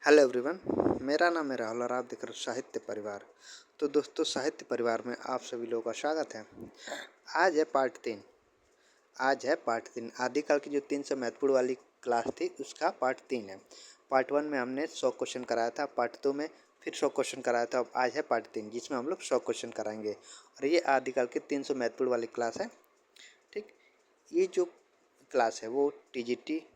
Hello everyone, मेरा नाम है राहुल और आप देख रहे हो साहित्य परिवार। तो दोस्तों, साहित्य परिवार में आप सभी लोगों का स्वागत है। आज है पार्ट 3। आदिकाल की जो 300 महत्वपूर्ण वाली क्लास थी उसका पार्ट 3 है। पार्ट 1 में हमने 100 क्वेश्चन कराया था, पार्ट 2 में फिर 100 क्वेश्चन कराया था। अब आज है पार्ट 3 जिसमें हम लोग 100 क्वेश्चन कराएंगे और ये आदिकाल की 300 महत्वपूर्ण वाली क्लास है। ठीक, ये जो क्लास है वो TGT,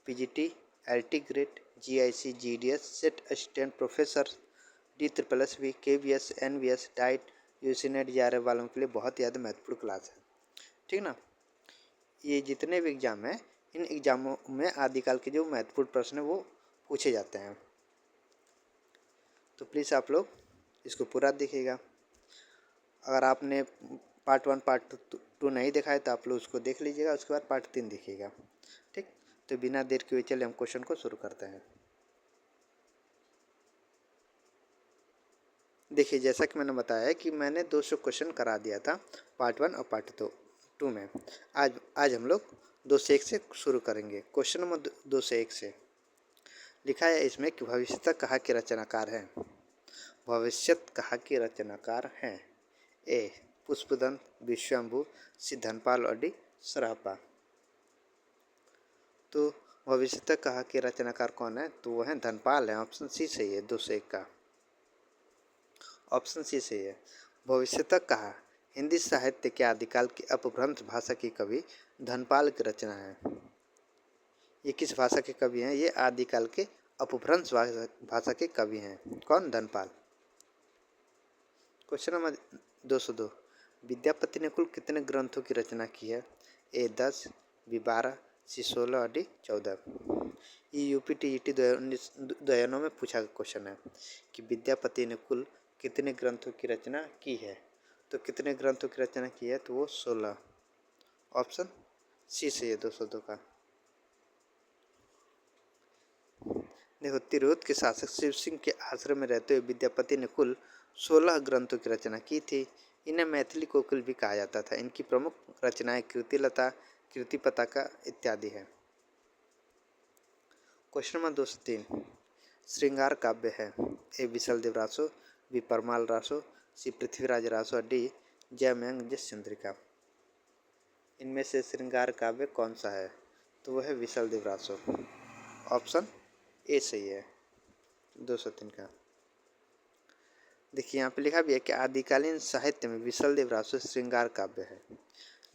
PGT, LT grade, GIC, GDS, SET assistant professor, डी++, KVS, NVS, DIET, UGC NET, JRF वालों के लिए बहुत ही ज़्यादा महत्वपूर्ण क्लास है। ठीक ना। ये जितने भी एग्ज़ाम हैं, इन एग्ज़ामों में आदिकाल के जो महत्वपूर्ण प्रश्न है वो पूछे जाते हैं। तो प्लीज़ आप लोग इसको पूरा देखिएगा। अगर आपने पार्ट 1 पार्ट 2 नहीं देखा है तो आप लोग उसको देख लीजिएगा, उसके बाद पार्ट 3 देखिएगा। ठीक, तो बिना देर के हुए चलिए हम क्वेश्चन को शुरू करते हैं। देखिए, जैसा कि मैंने बताया कि मैंने 200 क्वेश्चन करा दिया था पार्ट 1 और पार्ट 2 में। आज हम लोग 201 से शुरू करेंगे। क्वेश्चन नंबर 201 से लिखा है इसमें कि भविष्यतः कहाँ के रचनाकार हैं। भविष्यत कहाँ के रचनाकार हैं। ए पुष्पदंत, विश्वम्भु, सिद्धनपाल और डी सरापा। तो भविष्यतः कहाँ के रचनाकार कौन है, तो वो है धनपाल है। ऑप्शन सी सही है 201 का। ऑप्शन सी सही है। भविष्यतः कहा हिंदी साहित्य के आदिकाल की अपभ्रंश भाषा की कवि धनपाल की रचना है। ये किस भाषा के कवि हैं, ये आदिकाल के अपभ्रंश भाषा के कवि हैं। कौन, धनपाल। क्वेश्चन नंबर 202, विद्यापति ने कुल कितने ग्रंथों की रचना की है। ए 10, बी 12, सी 16 और डी 14। ये यूपी टीजीटी 2019 में पूछा गया क्वेश्चन है कि विद्यापति ने कुल कितने ग्रंथों की रचना की है। तो कितने ग्रंथों की रचना की है, तो वो 16। ऑप्शन सी से है 202 का। देखो, तिरहुत के शासक शिव सिंह के आश्रम में रहते हुए विद्यापति ने कुल 16 ग्रंथों की रचना की थी। इन्हें मैथिली कोकिल भी कहा जाता था। इनकी प्रमुख रचनाएं कीर्तिलता, कीर्ति पताका इत्यादि है। क्वेश्चन नंबर 203, श्रृंगार काव्य है। ए विशल देव रासो, बी परमाल रासो, सी पृथ्वीराज रासो, डी जयमंग चंद्रिका। इनमें से श्रृंगार काव्य कौन सा है, तो वह है विशल देव रासो। ऑप्शन ए सही है 203 का। देखिए, यहाँ पे लिखा भी है कि आदिकालीन साहित्य में विशल देव रासो श्रृंगार काव्य है,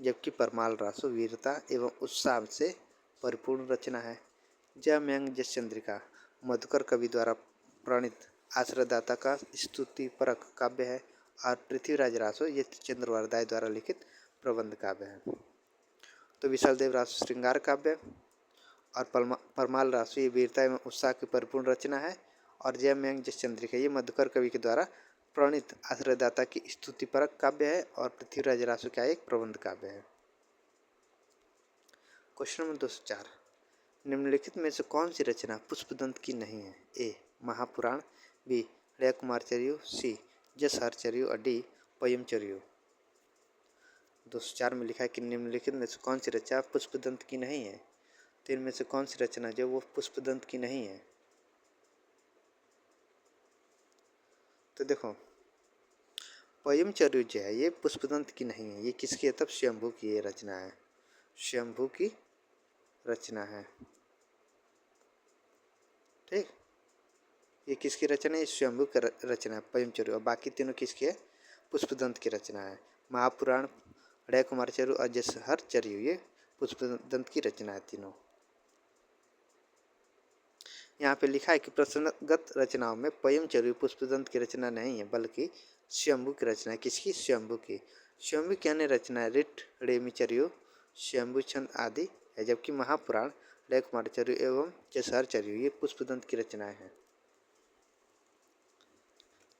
जबकि परमाल रासो वीरता एवं उत्साह से परिपूर्ण रचना है। जयमंग चंद्रिका मधुकर कवि द्वारा प्रणीत आश्रयदाता का स्तुतिपरक काव्य है और पृथ्वीराज रासो ये चंद्रवरदाय द्वारा लिखित प्रबंध काव्य है। तो विशाल देव रासो श्रृंगार काव्य और परमाल रासो ये वीरता एवं उत्साह की परिपूर्ण रचना है और जयमंग चंद्रिका ये मधुकर कवि के द्वारा प्रणीत आश्रयदाता की स्तुतिपरक काव्य है और पृथ्वीराज रासो का एक प्रबंध काव्य है। क्वेश्चन नंबर 204, निम्नलिखित में से कौन सी रचना पुष्पदंत की नहीं है। ए महापुराण, बी हृदयकुमारचर्यु, सी जसहरचर्यु और डी पयमचर्यु। 204 में लिखा है कि निम्नलिखित में से कौन सी रचना पुष्पदंत की नहीं है। तो इनमें से कौन सी रचना जो वो पुष्पदंत की नहीं है। तो देखो, पयमचर्यु जो है ये पुष्पदंत की नहीं है। ये किसकी है, तब स्वयंभू की ये रचना है। स्वयंभू की रचना है। ठीक, ये किसकी रचना है, स्वयंभू की रचना है पयमचर्यु। और बाकी तीनों किसकी है, पुष्पदंत की रचना है। महापुराण, हृदयकुमारचर्यु और जसहरचर्यु ये पुष्पदंत की रचना है तीनों। यहाँ पे लिखा है कि प्रश्नगत रचनाओं में पयमचर्यु पुष्पदंत की रचना नहीं है, बल्कि स्वयंभू की रचना है। किसकी, स्वयंभू की। स्वयंभू की अन्य रचनाएं रिट, रेमीचर्यु, स्वयंभू छंद आदि है, जबकि महापुराण, हृदयकुमारचर्यु एवं जसहरचर्यु ये पुष्पदंत की रचनाएं हैं।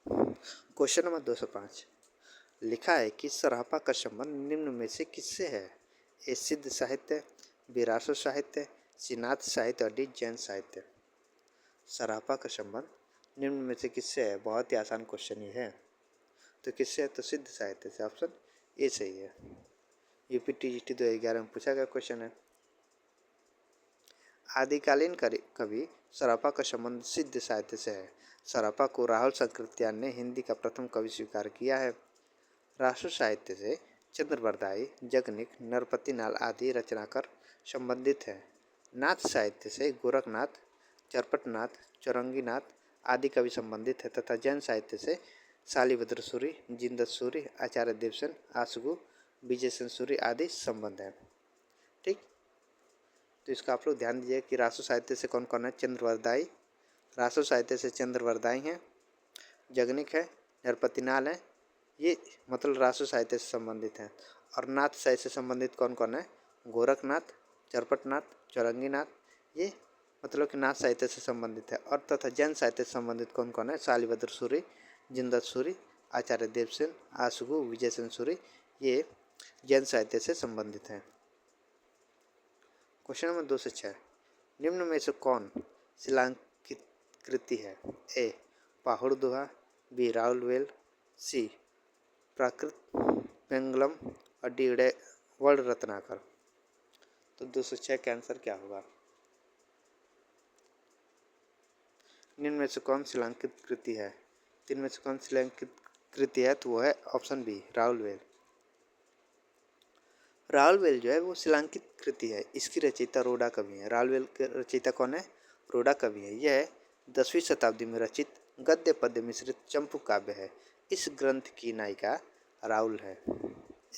क्वेश्चन नंबर 205, लिखा है कि सरापा का संबंध निम्न में से किससे है। ए सिद्ध साहित्य, बी रासो साहित्य, सी नाथ साहित्य और डी जैन साहित्य। सरापा का संबंध निम्न में से किससे है। बहुत ही आसान क्वेश्चन ये है। तो किससे है, तो सिद्ध साहित्य से। ऑप्शन ए सही है। यूपी टीजीटी 2011 में पूछा गया क्वेश्चन है। आदिकालीन कवि सराफा का संबंध सिद्ध साहित्य से है। सराफा को राहुल संकृत्यान ने हिंदी का प्रथम कवि स्वीकार किया है। राष्ट्र साहित्य से चंद्रवरदाई, जगनिक, नरपतिनाल आदि रचनाकार संबंधित हैं। नाथ साहित्य से गोरखनाथ, चरपटनाथ, चौरंगीनाथ आदि कवि संबंधित है तथा जैन साहित्य से शालिभद्र सूरि, जिनदत्त सूरि, आचार्य देवसेन, आसगु, विजयसेन सूरि आदि संबंध है। ठीक, तो इसका आप लोग ध्यान दीजिए कि राष्ट्र साहित्य से कौन कौन है। चंद्रवरदाई, राष्ट्र साहित्य से चंद्रवरदाई हैं, जगनिक है, नरपतिनाल है, ये मतलब राष्ट्र साहित्य से संबंधित हैं। और नाथ साहित्य से संबंधित कौन कौन है। गोरखनाथ, चरपटनाथ, चौरंगीनाथ, ये मतलब कि नाथ साहित्य से संबंधित है। और तथा जैन साहित्य से संबंधित कौन कौन है। शालिभद्र सूरि, जिनदत्त सूरि, आचार्य देवसेन, आसगु, विजयसेन सूरि, ये जैन साहित्य से संबंधित हैं। क्वेश्चन नंबर 2 से 6, निम्न में से कौन शिलांकित कृति है। ए पाहुड़ दोहा, बी राउलवेल, सी प्राकृत पेंगलम और डी वर्ण रत्नाकर। तो 206 का आंसर क्या होगा। निम्न में से कौन शिलांकित कृति है। तीन में से कौन शिलांकित कृति है तो वो है ऑप्शन बी राउलवेल। राउलवेल जो है वो शिलांकित कृति है। इसकी रचयिता रोडा कवि है। राउलवेल के रचयिता कौन है। रोडा कवि है। यह 10वीं शताब्दी में रचित गद्य पद्य मिश्रित चंपू काव्य है। इस ग्रंथ की नायिका राउल है।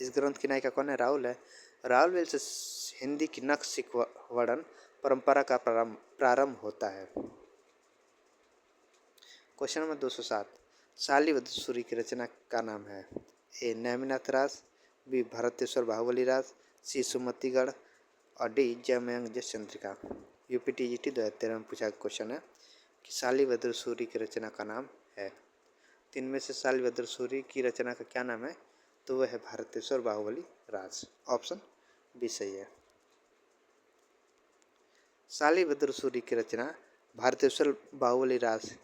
इस ग्रंथ की नायिका कौन है। राउल है। राउलवेल से हिंदी की नक्श सिख वर्णन परंपरा का प्रारंभ होता है। क्वेश्चन नंबर 207, शालिभद्र सूरि की रचना का नाम है। ए नेमिनाथ राज, बी भरतेश्वर बाहुबली राज, सी सुमतिगढ़ और डी जयमंग जसचंद्रिका। यूपीटीजीटी 2013 में पूछा क्वेश्चन है कि शालिभद्र सूरि की रचना का नाम है। तीन में से शालिभद्र सूरि की रचना का क्या नाम है तो वह है भरतेश्वर बाहुबली राज। ऑप्शन बी सही है। शालिभद्र सूरि की रचना भरतेश्वर बाहुबली राज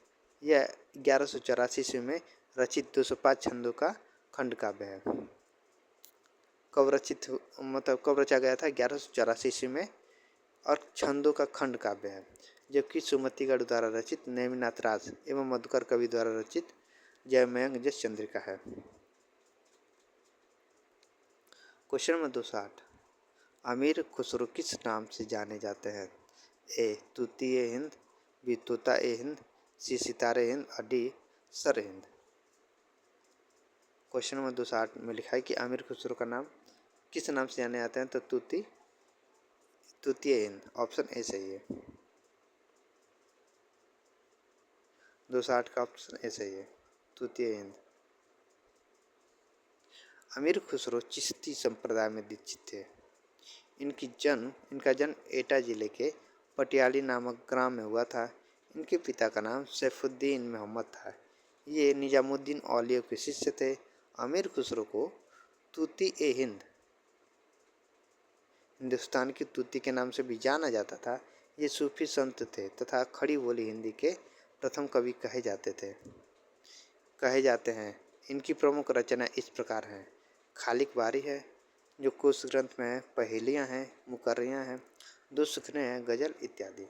यह 1184 ईस्वी में रचित 205 छंदों का खंड काव्य है। कब रचित मतलब कब रचा गया था। 1184 ईस्वी में और छंदों का खंड काव्य है। जबकि सुमतिगढ़ द्वारा रचित नेमिनाथ राज एवं मधुकर कवि द्वारा रचित जयमंग जसचंद्रिका है। क्वेश्चन नंबर 208, अमीर खुसरो किस नाम से जाने जाते हैं। ए तूतीय हिंद, बी तोता ए हिंद, सी सितारे हिंद और D sir Hind. Question number 208 में लिखा है कि अमीर खुसरो का नाम किस नाम से जाने जाते हैं तो तूतीय हिंद। ऑप्शन ए सही है। 208 का ऑप्शन ए सही है, तूतीय हिंद। अमीर खुसरो चिश्ती संप्रदाय में दीक्षित थे। इनका जन्म एटा जिले के पटियाली नामक ग्राम में हुआ था। इनके पिता का नाम सैफुद्दीन मोहम्मद था। ये निजामुद्दीन औलिया के शिष्य थे। अमीर खुसरो को तूती ए हिंद, हिंदुस्तान की तूती के नाम से भी जाना जाता था। ये सूफी संत थे तथा खड़ी बोली हिंदी के प्रथम कवि कहे जाते हैं। इनकी प्रमुख रचना इस प्रकार हैं। खालिक बारी है जो कुछ ग्रंथ में है, पहेलियाँ हैं, मुकर्रियाँ हैं, दो सुखने हैं, गजल इत्यादि।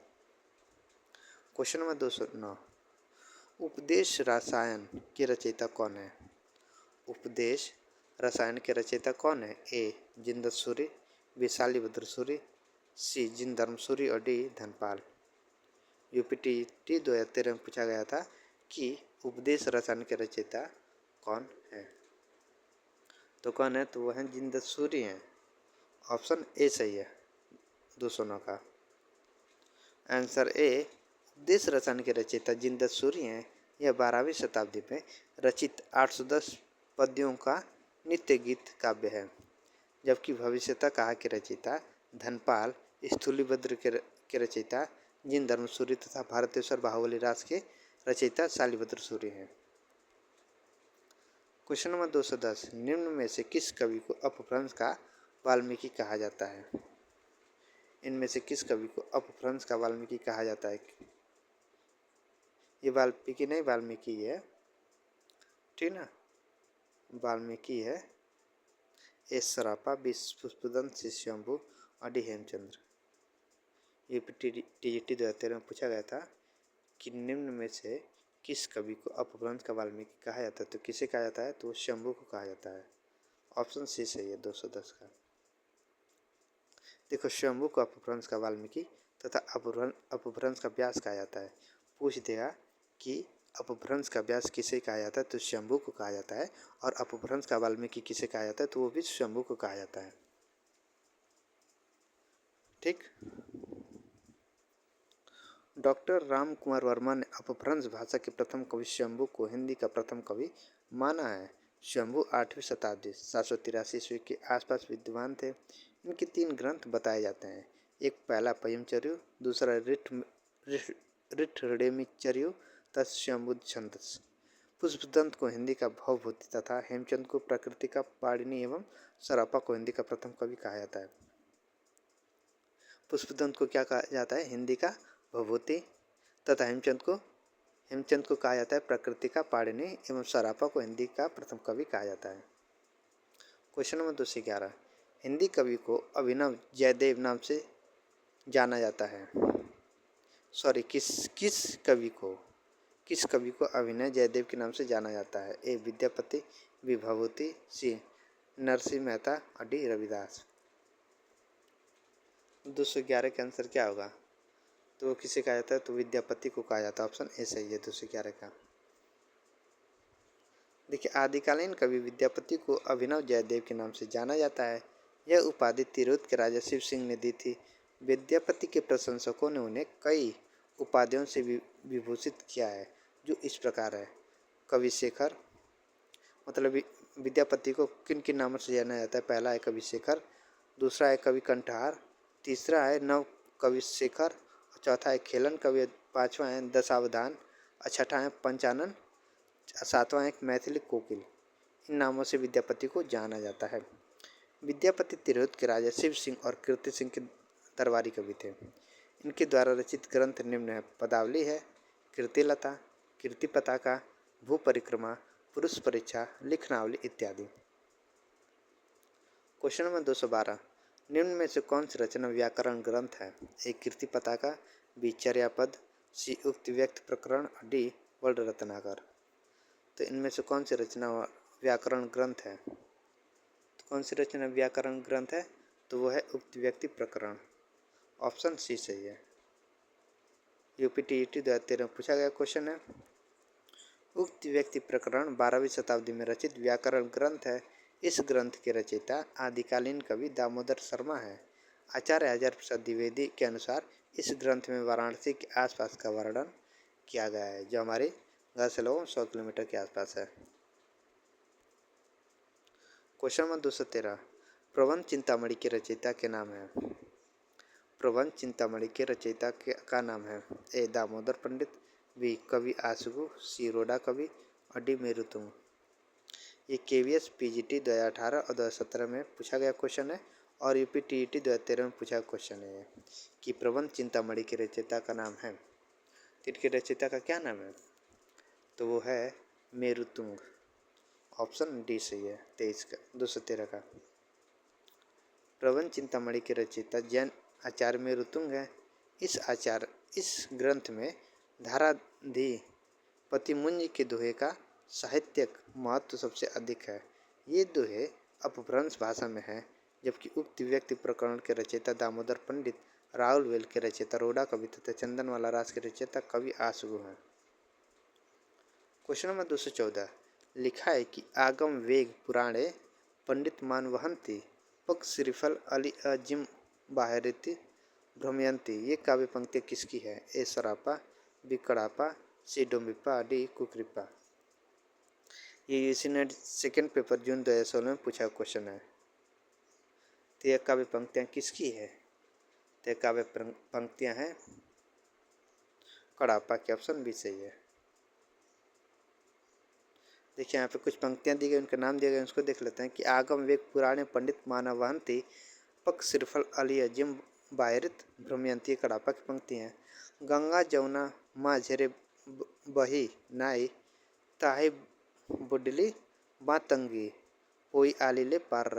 क्वेश्चन नंबर 209, उपदेश रसायन के रचयिता कौन है। उपदेश रसायन के रचयिता कौन है। ए जिनदत्त सूरि, बी शालिभद्र सूरि, सी जिनधर्म सूरि और डी धनपाल। यूपीटीटी 2013 में पूछा गया था कि उपदेश रसायन के रचयिता कौन है तो कौन है तो वह है जिनदत्त सूरि हैं। ऑप्शन ए सही है 209 का आंसर। ए उपदेश रसायन के रचयिता जिनदत्त सूरि हैं। यह 12वीं शताब्दी में रचित 810 पद्यों का नित्य गीत काव्य है। जबकि भविष्यता कहा के रचयिता धनपाल, स्थूलीभद्र के रचयिता जिनधर्म सूरि तथा भरतेश्वर बाहुबली राज के रचयिता शालिभद्र सूरि हैं। क्वेश्चन नंबर 210, निम्न में से किस कवि को अपभ्रंश का वाल्मीकि कहा जाता है। इनमें से किस कवि को अपभ्रंश का वाल्मीकि कहा जाता है। ये वाल्मीकि नहीं, वाल्मीकि है, ठीक ना, वाल्मीकि है। एस सराफा, बी पुष्पदंत, सी शंभु और डी हेमचंद्र। टीजीटी 2013 में पूछा गया था कि निम्न में से किस कवि को अपभ्रंश का वाल्मीकि कहा जाता है, तो किसे कहा जाता है, तो वो शंभू को कहा जाता है। ऑप्शन सी सही है 210 का। देखो, शंभू को अपभ्रंश का वाल्मीकि तथा अपभ्रंश का व्यास कहा जाता है। पूछ देगा कि अपभ्रंश का व्यास किसे कहा जाता है, तो शंभू को कहा जाता है, और अपभ्रंश का वाल्मीकि किसे कहा जाता है, तो वो भी शंभू को कहा जाता है। ठीक। डॉक्टर राम कुमार वर्मा ने अपभ्रंश भाषा के प्रथम कवि शंभू को हिंदी का प्रथम कवि माना है। शंभु 8वीं शताब्दी 783 ईस्वी के आसपास विद्वान थे। इनके 3 ग्रंथ बताए जाते हैं। एक पहला पयमचर्यु, दूसरा ऋठहृदयमिचर्यु तथा शंभु छंदस। पुष्पदंत को हिंदी का भवभूति तथा हेमचंद को प्रकृति का पाणिनि एवं सरापा को हिंदी का प्रथम कवि कहा जाता है। पुष्पदंत को क्या कहा जाता है, हिंदी का भवभूति, तथा हेमचंद को कहा जाता है प्रकृति का पाणिनि एवं सरापा को हिंदी का प्रथम कवि कहा जाता है। क्वेश्चन नंबर 211, हिंदी कवि को अभिनव जयदेव नाम से जाना जाता है। सॉरी, किस कवि को अभिनव जयदेव के नाम से जाना जाता है। ए विद्यापति, बी भभूति, सी नरसिंह मेहता और डी रविदास। 211 का आंसर क्या होगा, तो वो किसे कहा जाता है, तो विद्यापति को कहा जाता है। ऑप्शन ए सही है 211 का। देखिए, आदिकालीन कवि विद्यापति को अभिनव जयदेव के नाम से जाना जाता है। यह उपाधि तिरहुत के राजा शिव सिंह ने दी थी। विद्यापति के प्रशंसकों ने उन्हें कई उपाधियों से विभूषित किया है, जो इस प्रकार है। कवि शेखर, मतलब विद्यापति को किन किन नामों से जाना जाता है। पहला है कवि शेखर, दूसरा है कवि कंठहार, तीसरा है नव कवि शेखर, चौथा है खेलन कवि, पांचवा है दशावधान, छठा है पंचानन, सातवां एक मैथिली कोकिल। इन नामों से विद्यापति को जाना जाता है। विद्यापति तिरहुत के राजा शिव सिंह और कीर्ति सिंह के दरबारी कवि थे। इनके द्वारा रचित ग्रंथ निम्न है। पदावली है, कीर्तिलता, कीर्ति पताका, भू परिक्रमा, पुरुष परीक्षा, लिखनावली इत्यादि। क्वेश्चन नंबर 212, निम्न में से कौन सी रचना व्याकरण ग्रंथ है। ए कीर्ति पताका, बी चर्यापद, सी उक्ति व्यक्ति प्रकरण, डी वर्ड रत्नाकर। तो इनमें से कौन सी रचना व्याकरण ग्रंथ है, तो कौन सी रचना व्याकरण ग्रंथ है, तो वो है उक्ति व्यक्ति प्रकरण। ऑप्शन सी सही है। यूपी टीईटी 2013 में पूछा गया क्वेश्चन है। उक्ति व्यक्ति प्रकरण 12वीं शताब्दी में रचित व्याकरण ग्रंथ है। इस ग्रंथ के रचयिता आदिकालीन कवि दामोदर शर्मा है। आचार्य हजारी प्रसाद द्विवेदी के अनुसार इस ग्रंथ में वाराणसी के आसपास का वर्णन किया गया है, जो हमारे घर से लगभग 100 किलोमीटर के आसपास है। क्वेश्चन नंबर 213, प्रबंध चिंतामणि के रचयिता के नाम है। प्रबंध चिंतामणि के रचयिता का नाम है। ए दामोदर पंडित, बी कवि आशुगु, सी रोडा कवि और डी मेरुतुंग। ये KVS PGT 2018 और 2017 में पूछा गया क्वेश्चन है, और यूपी TET 2013 में पूछा क्वेश्चन है कि प्रबंध चिंतामणि के रचयिता का नाम है। इनके रचयिता का क्या नाम है, तो वो है मेरुतुंग। ऑप्शन डी सही है 213 का। प्रबंध चिंतामणि के रचयिता जैन आचार्य मेरुतुंग है। इस ग्रंथ में धाराधि पतिमुंज के दोहे का साहित्यिक महत्व सबसे अधिक है। ये दोहे अपभ्रंश भाषा में है, जबकि उक्त व्यक्ति प्रकरण के रचयिता दामोदर पंडित, राहुल वेल के रचयिता रोडा कवि तथा चंदनवाला रास के रचयिता कवि आशुगु हैं। क्वेश्चन नंबर 214, लिखा है कि आगम वेग पुराणे पंडित मानवहंती पक श्रीफल अली अजिम बाहरिति भ्रमयंती। ये काव्य पंक्ति किसकी है। ए सरापा, बी कड़ापा, सी डोम्बिपा, डी कुकृपा। ये यूजीसी सेकेंड पेपर जून 2016 में पूछा क्वेश्चन है। तो यह काव्य पंक्तियाँ किसकी है, तो काव्य पंक्तियाँ हैं कड़ापा के। ऑप्शन बी सही है। देखिए, यहाँ पे कुछ पंक्तियाँ दी गई, उनका नाम दिया गया, उसको देख लेते हैं कि आगम वेग पुराणे पंडित मानवहंती पक श्रीफल अली अजिम बाहरित भ्रमयंती। कड़ापा की पंक्ति हैं। गंगा जमुना माँ झेरे बही नाई ताहे बुडली बातंगी कोई आलीले पार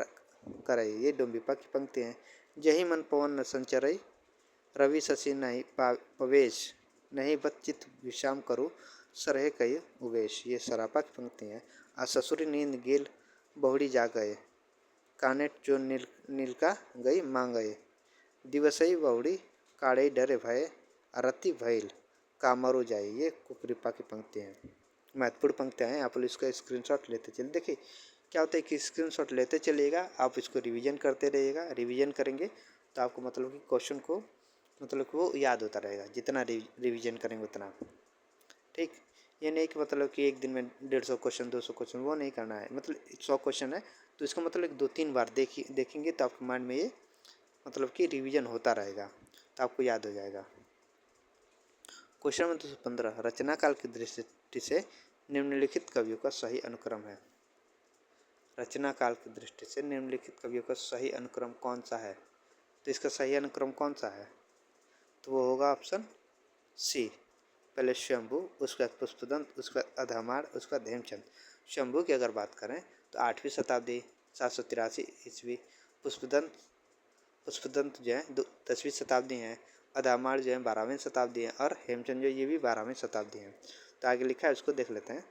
करई। ये डोम्बिपा की पंक्ति हैं। जही मन पवन न संचरई रवि शशि नहीं पवेश, नहीं बच्चित विषाम करूँ सरहे कई उवेश। ये सरापा की पंक्ति है। आ ससुरी नींद गेल बहुड़ी जा गए, कानेट जो नीलका गई मांगए। दिवसई बहुड़ी काड़े डरे भय, अरति भैल कामरो जाए। ये कुकृपा की पंक्ति है। महत्वपूर्ण पंक्तियाँ हैं, आप लोग इसका स्क्रीनशॉट लेते चलिए। देखिए क्या होता है कि स्क्रीनशॉट लेते चलिएगा, आप इसको रिवीजन करते रहिएगा। रिवीजन करेंगे तो आपको मतलब कि क्वेश्चन को मतलब कि वो याद होता रहेगा, जितना रिवीजन करेंगे उतना। ठीक, ये नहीं कि मतलब कि एक दिन में 150 क्वेश्चन 200 क्वेश्चन वो नहीं करना है। मतलब 100 क्वेश्चन है तो इसका मतलब 2-3 बार देखेंगे तो आपके माइंड में ये मतलब कि रिवीजन होता रहेगा, तो आपको याद हो जाएगा। क्वेश्चन नंबर 215, रचना काल की दृष्टि से निम्नलिखित कवियों का सही अनुक्रम है। रचना काल की दृष्टि से निम्नलिखित कवियों का सही अनुक्रम कौन सा है? तो इसका सही अनुक्रम कौन सा है? तो वो होगा ऑप्शन सी। पहले शंभु, उसके बाद पुष्पदंत, उसके बाद अधमार, उसके बाद हेमचंद। शंभु की अगर बात करें तो 8वीं शताब्दी 783 ईस्वी। पुष्पदंत पुष्पदंत जो है 10वीं शताब्दी है। अधमार जो है 12वीं शताब्दी है। और हेमचंद जो ये भी 12वीं शताब्दी है। तो आगे लिखा है उसको देख लेते हैं।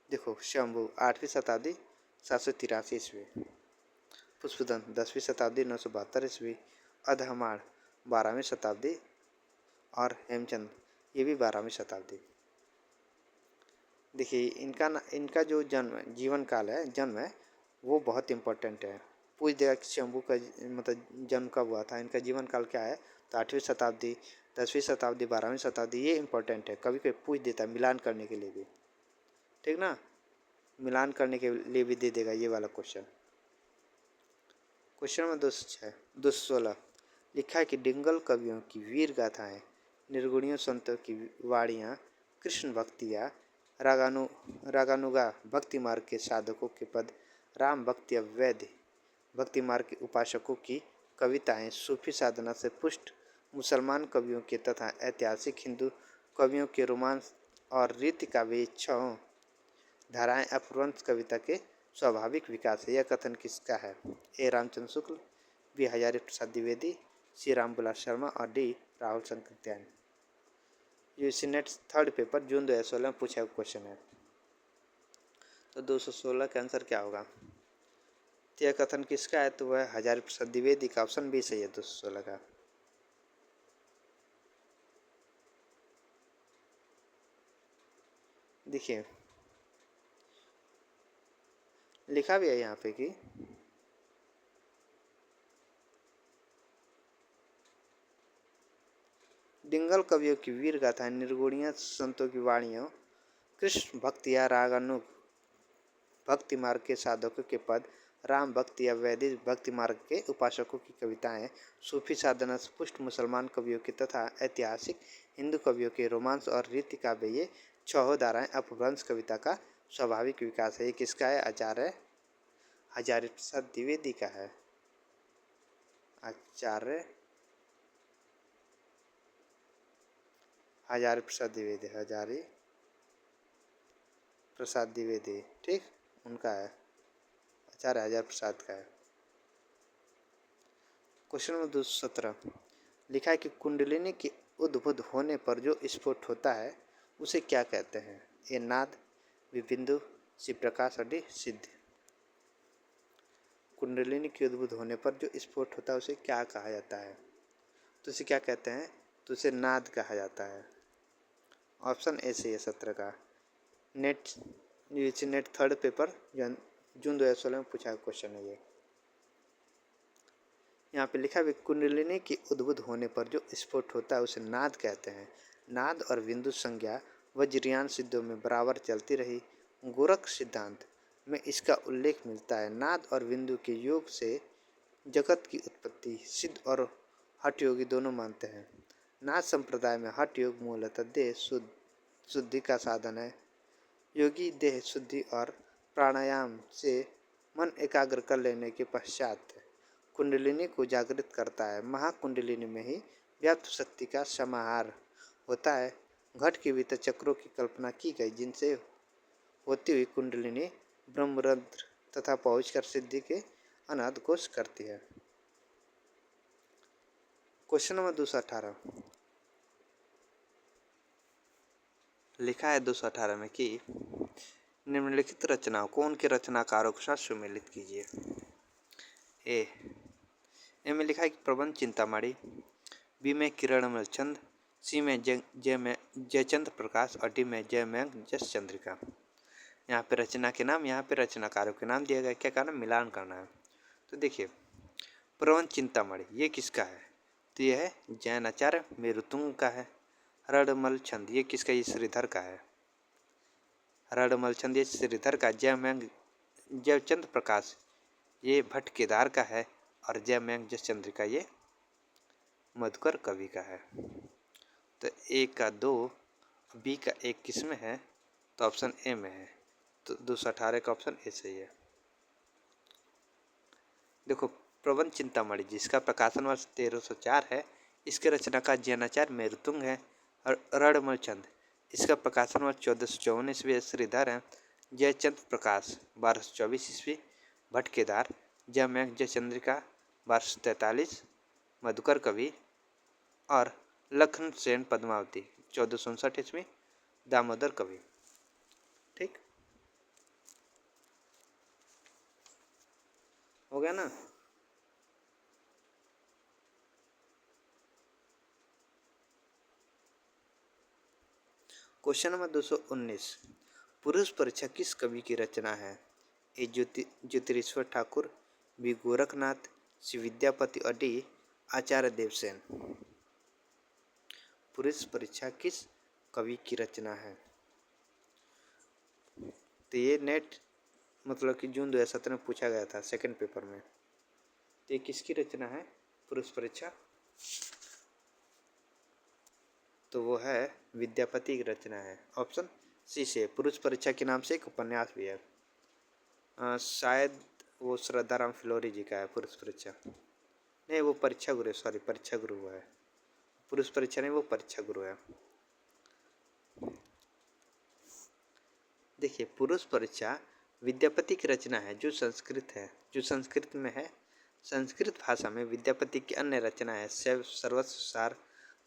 देखो शंभु 8वीं शताब्दी 783 ईस्वी। पुष्पदंत 10वीं शताब्दी 972 ईस्वी। अधमार 12वीं शताब्दी और हेमचंद ये भी 12वीं शताब्दी। देखिए इनका जो जीवन काल है, जन्म है, वो बहुत इम्पोर्टेंट है। पूछ देगा कि शंभू का मतलब जन्म कब हुआ था, इनका जीवन काल क्या है, तो 8वीं शताब्दी 10वीं शताब्दी 12वीं शताब्दी, ये इम्पोर्टेंट है। कभी कभी पूछ देता है मिलान करने के लिए भी, ठीक ना, मिलान करने के लिए भी दे देगा ये वाला क्वेश्चन। क्वेश्चन नंबर 216 लिखा है कि डिंगल कवियों की वीर गाथाएं, निर्गुणियों संतों की वाणियाँ, कृष्ण भक्तियाँ, रागानुगा भक्ति मार्ग के साधकों के पद, राम भक्ति अवैध भक्ति मार्ग के उपासकों की कविताएं, सूफी साधना से पुष्ट मुसलमान कवियों के तथा ऐतिहासिक हिंदू कवियों के रोमांस और रीति काव्य इच्छाओं धाराएं अपभ्रंश कविता के स्वाभाविक विकास है। यह कथन किसका है? ए रामचंद्र शुक्ल, बी हजारी प्रसाद द्विवेदी, सी रामबुलास शर्मा और डी राहुल शंकर त्यान। यूसी नेट थर्ड पेपर जून 2016 में पूछा हुआ क्वेश्चन है। तो 216 का आंसर क्या होगा? यह कथन किसका है? तो वह हजारी प्रसाद द्विवेदी का। ऑप्शन बी सही है 216 का। देखिए लिखा भी है यहाँ पे कि डिंगल कवियों की वीर गाथाएं, निर्गुणिया संतों की वाणियों, कृष्ण भक्तिया रागानु भक्ति मार्ग के साधकों के पद, राम भक्ति या वैदिक भक्ति मार्ग के उपासकों की कविताएं, सूफी साधना से पुष्ट मुसलमान कवियों की तथा ऐतिहासिक हिंदू कवियों के रोमांस और रीति काव्य, ये छह धाराएं अपभ्रंश कविता का स्वाभाविक विकास है। ये किसका है? आचार्य हजारी प्रसाद द्विवेदी का है। आचार्य हजारी प्रसाद द्विवेदी, हजारी प्रसाद द्विवेदी, ठीक, उनका है। आचार्य हजारी प्रसाद का है। क्वेश्चन नंबर 217 लिखा है कि कुंडलिनी के उद्भुत होने पर जो स्फोट होता है उसे क्या कहते हैं? ए नाद, बी बिंदु, सी प्रकाश और डी सिद्ध। कुंडलिनी के उद्भुत होने पर जो स्फोट होता है उसे क्या कहा जाता है? तो उसे क्या कहते हैं? तो उसे नाद कहा जाता है। ऑप्शन ए सही है 17 का। NET UG NET third paper जून 2016 में पूछा क्वेश्चन है ये। यहाँ पे लिखा है कुंडलिनी के उद्भुत होने पर जो स्फोट होता है उसे नाद कहते हैं। नाद और बिंदु संज्ञा वज्रयान सिद्धों में बराबर चलती रही। गोरख सिद्धांत में इसका उल्लेख मिलता है। नाद और बिंदु के योग से जगत की उत्पत्ति सिद्ध और हठ योगी दोनों मानते हैं। नाद संप्रदाय में हठ योग मूलतः देह शुद्धि का साधन है। योगी देह शुद्धि और प्राणायाम से मन एकाग्र कर लेने के पश्चात कुंडलिनी को जागृत करता है। महाकुंडलिनी में ही व्याप्त शक्ति का समाहार होता है। घट के भीतर चक्रों की कल्पना की गई जिनसे होती हुई कुंडलिनी ब्रह्मरंध्र तथा पहुंचकर सिद्धि के अनाद कोष करती है। क्वेश्चन नंबर 218 लिखा है 218 में कि निम्नलिखित रचनाओं को उनके रचनाकारों के साथ सुमेलित कीजिए। ए में लिखा है कि प्रबंध चिंतामणि, बी में किरणमल चंद, सी में जयचंद्र प्रकाश और डी में जयमंग जस चंद्रिका। यहाँ पे रचना के नाम, यहाँ पे रचनाकारों के नाम दिया गया। क्या करना, मिलान करना है। तो देखिए प्रबंध चिंतामणि ये किसका है, तो यह है जैनाचार्य मेरुतुंग का है। रणमल छंद ये किसका, ये श्रीधर का है। रणमल छंद ये श्रीधर का। जयचंद्र प्रकाश ये भट्ट केदार का है और जयमंग जस चंद्रिका ये मधुकर कवि का है। तो ए का 2, बी का 1 किस में है, तो ऑप्शन ए में है। तो 218 का ऑप्शन ए सही है। देखो प्रबंध चिंतामणि जिसका प्रकाशन वर्ष 1304 है, इसके रचनाकार जैनाचार्य मेरुतुंग है। और रणमल चंद इसका प्रकाशन वर्ष 1454 ईस्वी श्रीधर है। जयचंद्र प्रकाश 1224 ईस्वी भट्ट केदार। जयमंग जय चंद्रिका 1243 मधुकर कवि। और लखन सेन पद्मावती 1459 ईस्वी दामोदर कवि। ठीक हो गया ना। क्वेश्चन नंबर 219 पुरुष परीक्षा किस कवि की रचना है। ए ज्योतिरीश्वर ठाकुर, बी गोरखनाथ, सी विद्यापति और डी आचार्य देवसेन। पुरुष परीक्षा किस कवि की रचना है, तो ये नेट मतलब कि जून 2017 में पूछा गया था सेकंड पेपर में। तो ये किसकी रचना है पुरुष परीक्षा, तो वो है विद्यापति की रचना है। ऑप्शन सी से। पुरुष परीक्षा के नाम से एक उपन्यास भी है। शायद वो श्रद्धाराम फिलोरी जी का है पुरुष परीक्षा। नहीं वो परीक्षा गुरु है, सॉरी परीक्षा गुरु हुआ है। पुरुष परीक्षा नहीं, वो परीक्षा गुरु है। देखिए पुरुष परीक्षा विद्यापति की रचना है जो संस्कृत है, जो संस्कृत में है। संस्कृत भाषा में विद्यापति की अन्य रचना है शैव सर्वसार,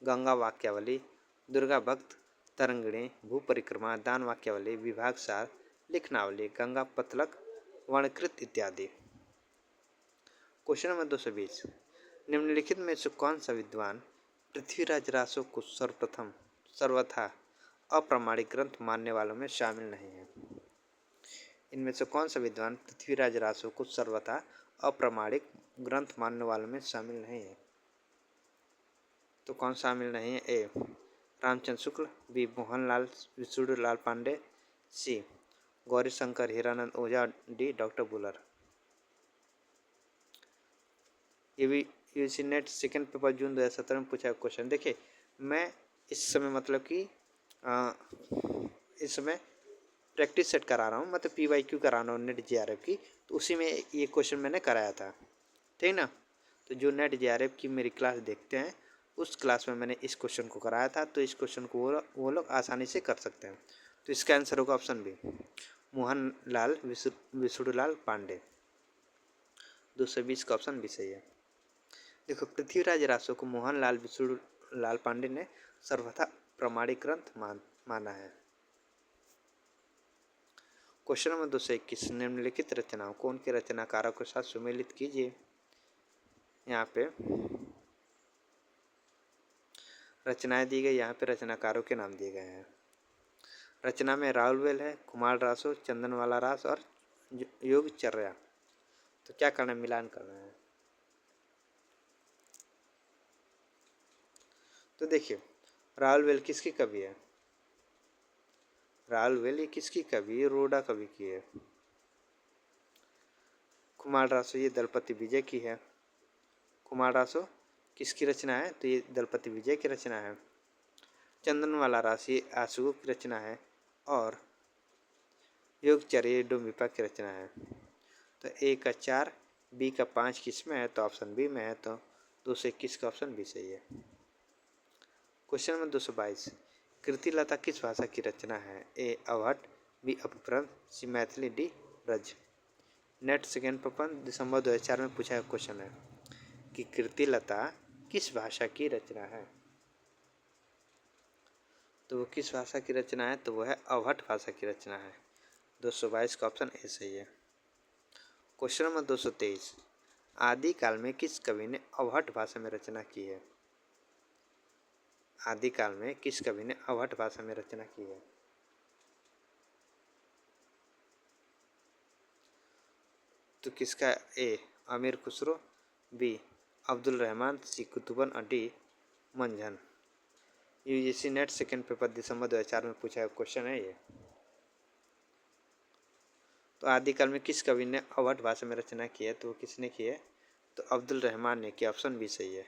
गंगा वाक्यावली, दुर्गा भक्त, तरंगिणी, भू परिक्रमा, दान वाक्यावली, विभाग सार, लिखनावली, गंगा पतलक, वर्णकृत इत्यादि। क्वेश्चन नंबर 220 निम्नलिखित में से कौन सा विद्वान पृथ्वीराज रासो को सर्वथा अप्रामाणिक ग्रंथ मानने वालों में शामिल नहीं है। इनमें से कौन सा विद्वान पृथ्वीराज रासो को सर्वथा अप्रामाणिक ग्रंथ मानने वालों में शामिल नहीं है, तो कौन शामिल नहीं है। ए रामचंद्र शुक्ल, बी मोहनलाल विशुणुलाल पांडे, सी गौरीशंकर हीरानंद ओझा, डी डॉक्टर बुलर। ये भी यूजी नेट सेकेंड पेपर जून 2017 में पूछा क्वेश्चन। देखिए मैं इस समय मतलब कि इस समय प्रैक्टिस सेट करा रहा हूँ, मतलब PYQ करा रहा हूँ नेट JRF की, तो उसी में ये क्वेश्चन मैंने कराया था, ठीक ना। तो जो नेट JRF की मेरी क्लास देखते हैं उस क्लास में मैंने इस क्वेश्चन को कराया था, तो इस क्वेश्चन को वो लोग आसानी से कर सकते हैं। तो इसका आंसर होगा ऑप्शन बी मोहनलाल विशुणुलाल पांडे। 220 का ऑप्शन भी सही है। देखो पृथ्वीराज रासो को मोहनलाल विशुणुलाल पांडे ने सर्वथा प्रमाणिक ग्रंथ माना है। क्वेश्चन नंबर 221 निम्नलिखित रचनाओं को उनके रचनाकारों के साथ सुमेलित कीजिए। यहाँ पे रचनाएं दी गई, यहाँ पे रचनाकारों के नाम दिए गए हैं। रचना में राउलवेल है, कुमार रासो, चंदनवाला रास और योगचर्या। तो क्या करना है, मिलान करना है। तो देखिए राउलवेल किसकी कवि है, राउलवेल ये किसकी कवि, रोडा कवि की है। कुमार रासो ये दलपति विजय की है। कुमार रासो किसकी रचना है, तो ये दलपति विजय की रचना है। चंदनवाला रास ये आशुगो की रचना है और योगचर्या डोम्बिपा की रचना है। तो ए का 4 बी का 5 किस में है, तो ऑप्शन बी में है। तो 221 का ऑप्शन बी सही है। क्वेश्चन नंबर 222 कृतिलता किस भाषा की रचना है। ए Avahatt, B Apabhramsha, C Maithili, D Braj. NET second paper दिसंबर 2004 में पूछा क्वेश्चन है कि कृतिलता किस भाषा की रचना है? तो वो किस भाषा की रचना है? तो वो है अवहट भाषा की रचना है। 222 का ऑप्शन ए सही है। क्वेश्चन नंबर 223, आदिकाल में किस कवि ने अवहट भाषा में रचना की है? आदिकाल में किस कवि ने अवहट भाषा में रचना की है? तो किसका? A Amir Khusro, B Abdul Rahman, C Qutban और D Manjhan. UGC NET second paper दिसंबर 2004 में पूछा है क्वेश्चन है ये। तो आदिकाल में किस कवि ने अवहट भाषा में रचना की है? तो वो किसने की है? तो अब्दुल रहमान ने किया। ऑप्शन बी सही है।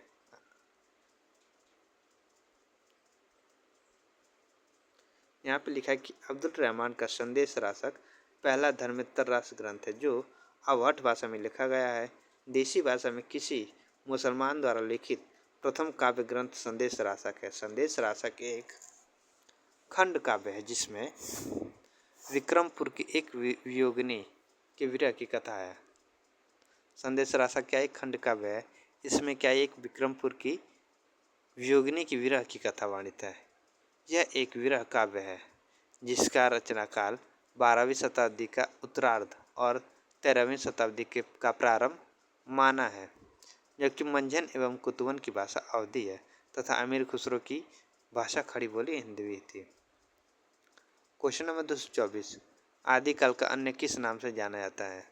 यहाँ पे लिखा है कि अब्दुल रहमान का संदेश रासक पहला धर्मेतर रास ग्रंथ है जो अवहट भाषा में लिखा गया है। देसी भाषा में किसी मुसलमान द्वारा लिखित प्रथम काव्य ग्रंथ संदेश रासक है। संदेश रासक एक खंड काव्य है जिसमें विक्रमपुर की एक वियोगिनी के विरह की कथा है। संदेश रासक क्या एक खंड काव्य है, इसमें क्या एक विक्रमपुर की वियोगिनी की विरह की कथा वर्णित है। यह एक विरह काव्य है जिसका रचना काल 12वीं शताब्दी का उत्तरार्ध और 13वीं शताब्दी का प्रारंभ माना है, जबकि मंझन एवं कुतुबन की भाषा अवधी है तथा अमीर खुसरो की भाषा खड़ी बोली हिंदवी थी। क्वेश्चन नंबर 224, आदिकाल का अन्य किस नाम से जाना जाता है?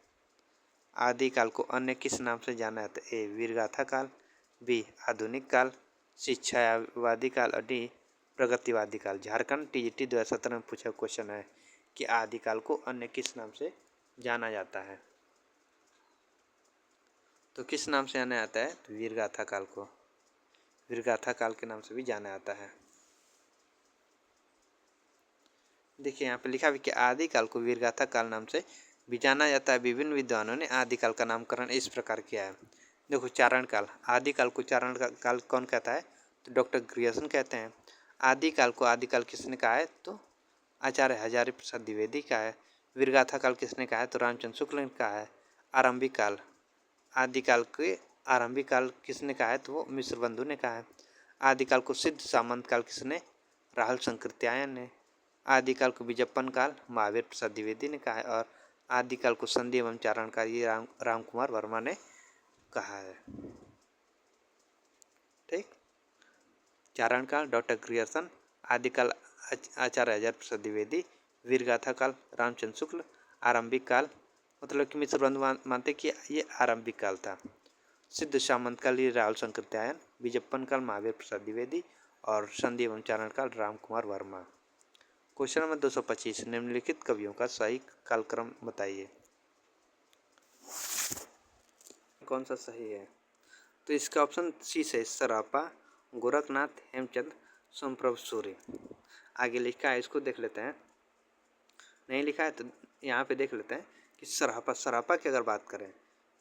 आदिकाल को अन्य किस नाम से जाना जाता है? ए वीरगाथा काल, बी आधुनिक काल, सी छायावादी काल और डी प्रगतिवादी काल। झारखंड टीजीटी 2017 में पूछा क्वेश्चन है कि आदिकाल को अन्य किस नाम से जाना जाता है? तो किस नाम से जाना जाता है? तो वीरगाथा काल को वीरगाथा काल के नाम से भी जाना जाता है। देखिए यहाँ पे लिखा है कि आदिकाल को वीरगाथा काल नाम से भी जाना जाता है। विभिन्न विद्वानों ने आदिकाल का नामकरण इस प्रकार किया है। देखो चारण काल, आदिकाल को चारण काल कौन कहता है? तो डॉक्टर ग्रियर्सन कहते हैं। आदिकाल को आदिकाल किसने कहा है? तो आचार्य हजारी प्रसाद द्विवेदी का है। वीरगाथा काल किसने कहा है? तो रामचंद्र शुक्ल ने कहा है। आरंभिक काल, आदिकाल के आरंभिक काल किसने कहा है? तो वो मिश्र बंधु ने कहा है। आदिकाल को सिद्ध सामंत काल किसने? राहुल शंकरत्यायन ने। आदिकाल को विजप्पन काल महावीर प्रसाद द्विवेदी ने कहा है और आदिकाल को संधि एवं चारण काल ये राम कुमार वर्मा ने कहा है। ठीक, चारण काल डॉक्टर ग्रियर्सन, आदिकाल आचार्य हजारी प्रसाद द्विवेदी, वीरगाथा काल रामचंद्र शुक्ल, आरंभिक काल मतलब कि मिश्र बंधु मानते कि ये आरंभिक काल था। सिद्ध सामंत काल ये राहुल शंकरत्यायन, विजप्पन काल महावीर प्रसाद द्विवेदी और संधि एवं चारण काल राम कुमार वर्मा। क्वेश्चन नंबर 225, निम्नलिखित कवियों का सही कालक्रम बताइए। कौन सा सही है? तो इसका ऑप्शन सी से सरापा, गोरखनाथ, हेमचंद, सोमप्रभ सूरी। आगे लिखा है, इसको देख लेते हैं। नहीं लिखा है तो यहाँ पे देख लेते हैं कि सरापा की अगर बात करें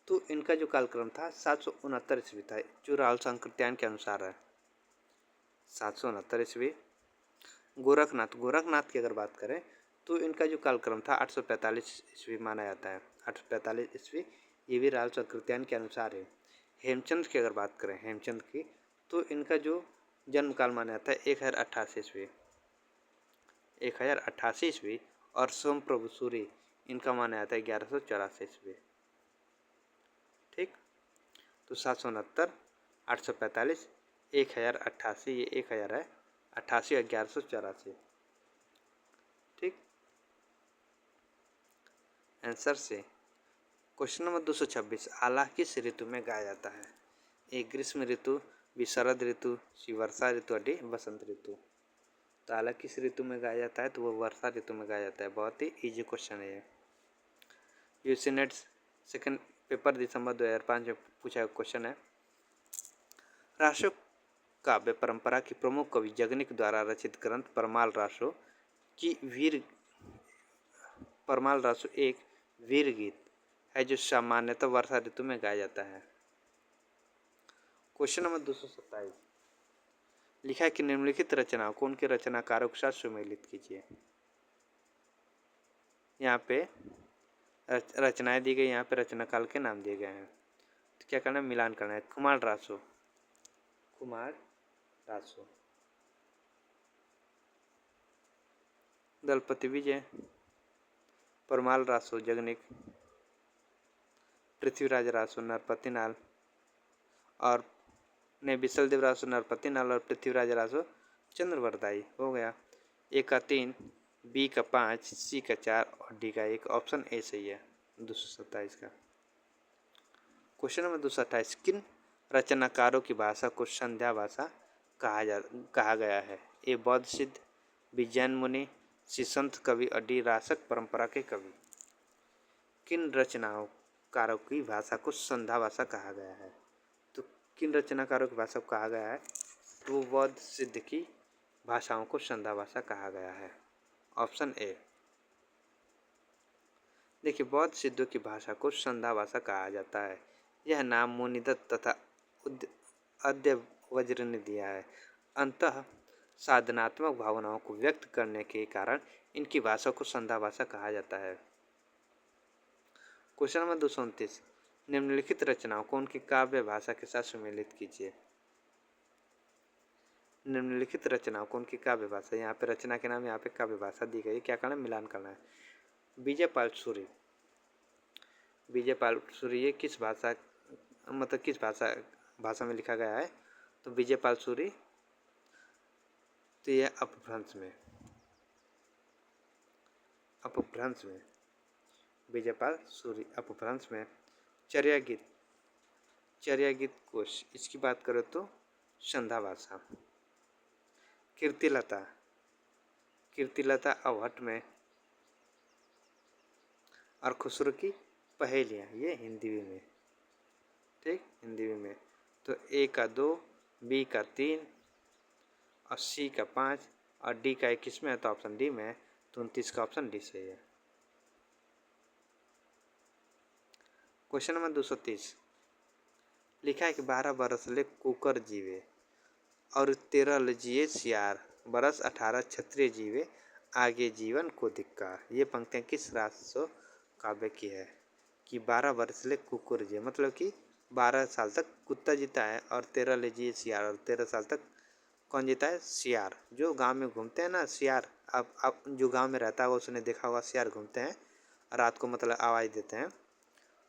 तो इनका जो कालक्रम था 769 ईस्वी था, जो राहुल शंकरत्यायन के अनुसार है 769 ईस्वी। गोरखनाथ की अगर बात करें तो इनका जो कालक्रम था 845 ईस्वी माना जाता है। 845 ईस्वी ये भी राहुल शंकरत्यायन के अनुसार है। हेमचंद की अगर बात करें हेमचंद की तो इनका जो जन्म काल माना जाता है 1088 ईस्वी 1088 ईस्वी और सोम प्रभु सूरी इनका माना जाता है 1184 ईस्वी। ठीक, तो 769, 845, 1088, ये 1000 है, 88 और 1184। ठीक, आंसर से क्वेश्चन नंबर 226, आला किस ऋतु में गाया जाता है? ए ग्रीष्म ऋतु, बी शरद ऋतु, सी वर्षा ऋतु और डी बसंत ऋतु। तो आला किस ऋतु में गाया जाता है? तो वो वर्षा ऋतु में गाया जाता है। बहुत ही इजी क्वेश्चन है ये। यूजी नेट सेकेंड पेपर दिसंबर 2005 में पूछा क्वेश्चन है। रासो काव्य परंपरा की प्रमुख कवि जगनिक द्वारा रचित ग्रंथ परमाल रासो एक वीर गीत है जो सामान्यतः वर्षा ऋतु में गाया जाता है। क्वेश्चन नंबर 227, लिखा है कि निम्नलिखित रचनाओं को उनके रचनाकारों के साथ सुमेलित कीजिए। यहाँ पे रचनाएं दी गई, यहाँ पे रचनाकाल के नाम दिए गए हैं। तो क्या करना है? मिलान करना है। कुमार रासो कुमार रासो। दलपति विजय, परमाल रासो जगनिक, पृथ्वीराज रासो नरपति नाल और बिसल देव रासो नरपति नाल और पृथ्वीराज रासो चंद्रवरदाई। हो गया। ए का 3, बी का 5, सी का 4 और डी का 1। ऑप्शन ए सही है 227 का। क्वेश्चन नंबर 228, किन रचनाकारों की भाषा को संध्या भाषा कहा गया है? ए बौद्ध सिद्ध, बी जैन मुनि, सी संत कवि और डी रासक परंपरा के कवि। किन रचनाकारों की भाषा को संध्या भाषा कहा गया है? तो किन रचनाकारों की भाषा को कहा गया है? तो वो बौद्ध सिद्ध की भाषाओं को संध्या भाषा कहा गया है। Option A. देखिए, बौद्ध सिद्धों की भाषा को संध्या भाषा कहा जाता है। यह नाम मुनिदत्त तथा अद्यवज्र ने दिया है। अंतः साधनात्मक भावनाओं को व्यक्त करने के कारण इनकी भाषा को संध्या भाषा कहा जाता है। क्वेश्चन नंबर 229, निम्नलिखित रचनाओं को उनकी काव्य भाषा के साथ सम्मिलित कीजिए। निम्नलिखित रचनाओं को उनकी काव्य भाषा, यहाँ पे रचना के नाम, यहाँ पे काव्य भाषा दी गई। क्या करना है? मिलान करना है। विजयपाल सूरी, विजयपाल सूरी ये किस भाषा, मतलब किस भाषा में लिखा गया है? तो विजयपाल सूरी तो यह अपभ्रंश में विजयपाल सूरी अपभ्रंश में। चर्या गीत कोश, इसकी बात करें तो संध्या भाषा। कीर्तिलता अवहट में और खुसरो की पहेलियाँ, ये हिंदी में। ठीक, हिंदी में। तो ए का 2, बी का 3 और सी का 5 और डी का 1 किसमें है? तो ऑप्शन डी में। 29 का ऑप्शन डी सही है। क्वेश्चन नंबर 230, लिखा है कि 12 बरस ले कुकर जीवे और 13 जिए सियार, बरस 18 क्षत्रिय जीवे, आगे जीवन को धिक्कार। ये पंक्तियाँ किस रासो काव्य की है? कि 12 वर्ष ले कुकुर जिए, मतलब कि 12 साल तक कुत्ता जीता है, और 13 ले जिए सियार, और 13 साल तक कौन जीता है? सियार। जो गांव में घूमते हैं ना सियार, अब जो गांव में रहता है वो उसने देखा होगा, सियार घूमते हैं रात को, मतलब आवाज़ देते हैं।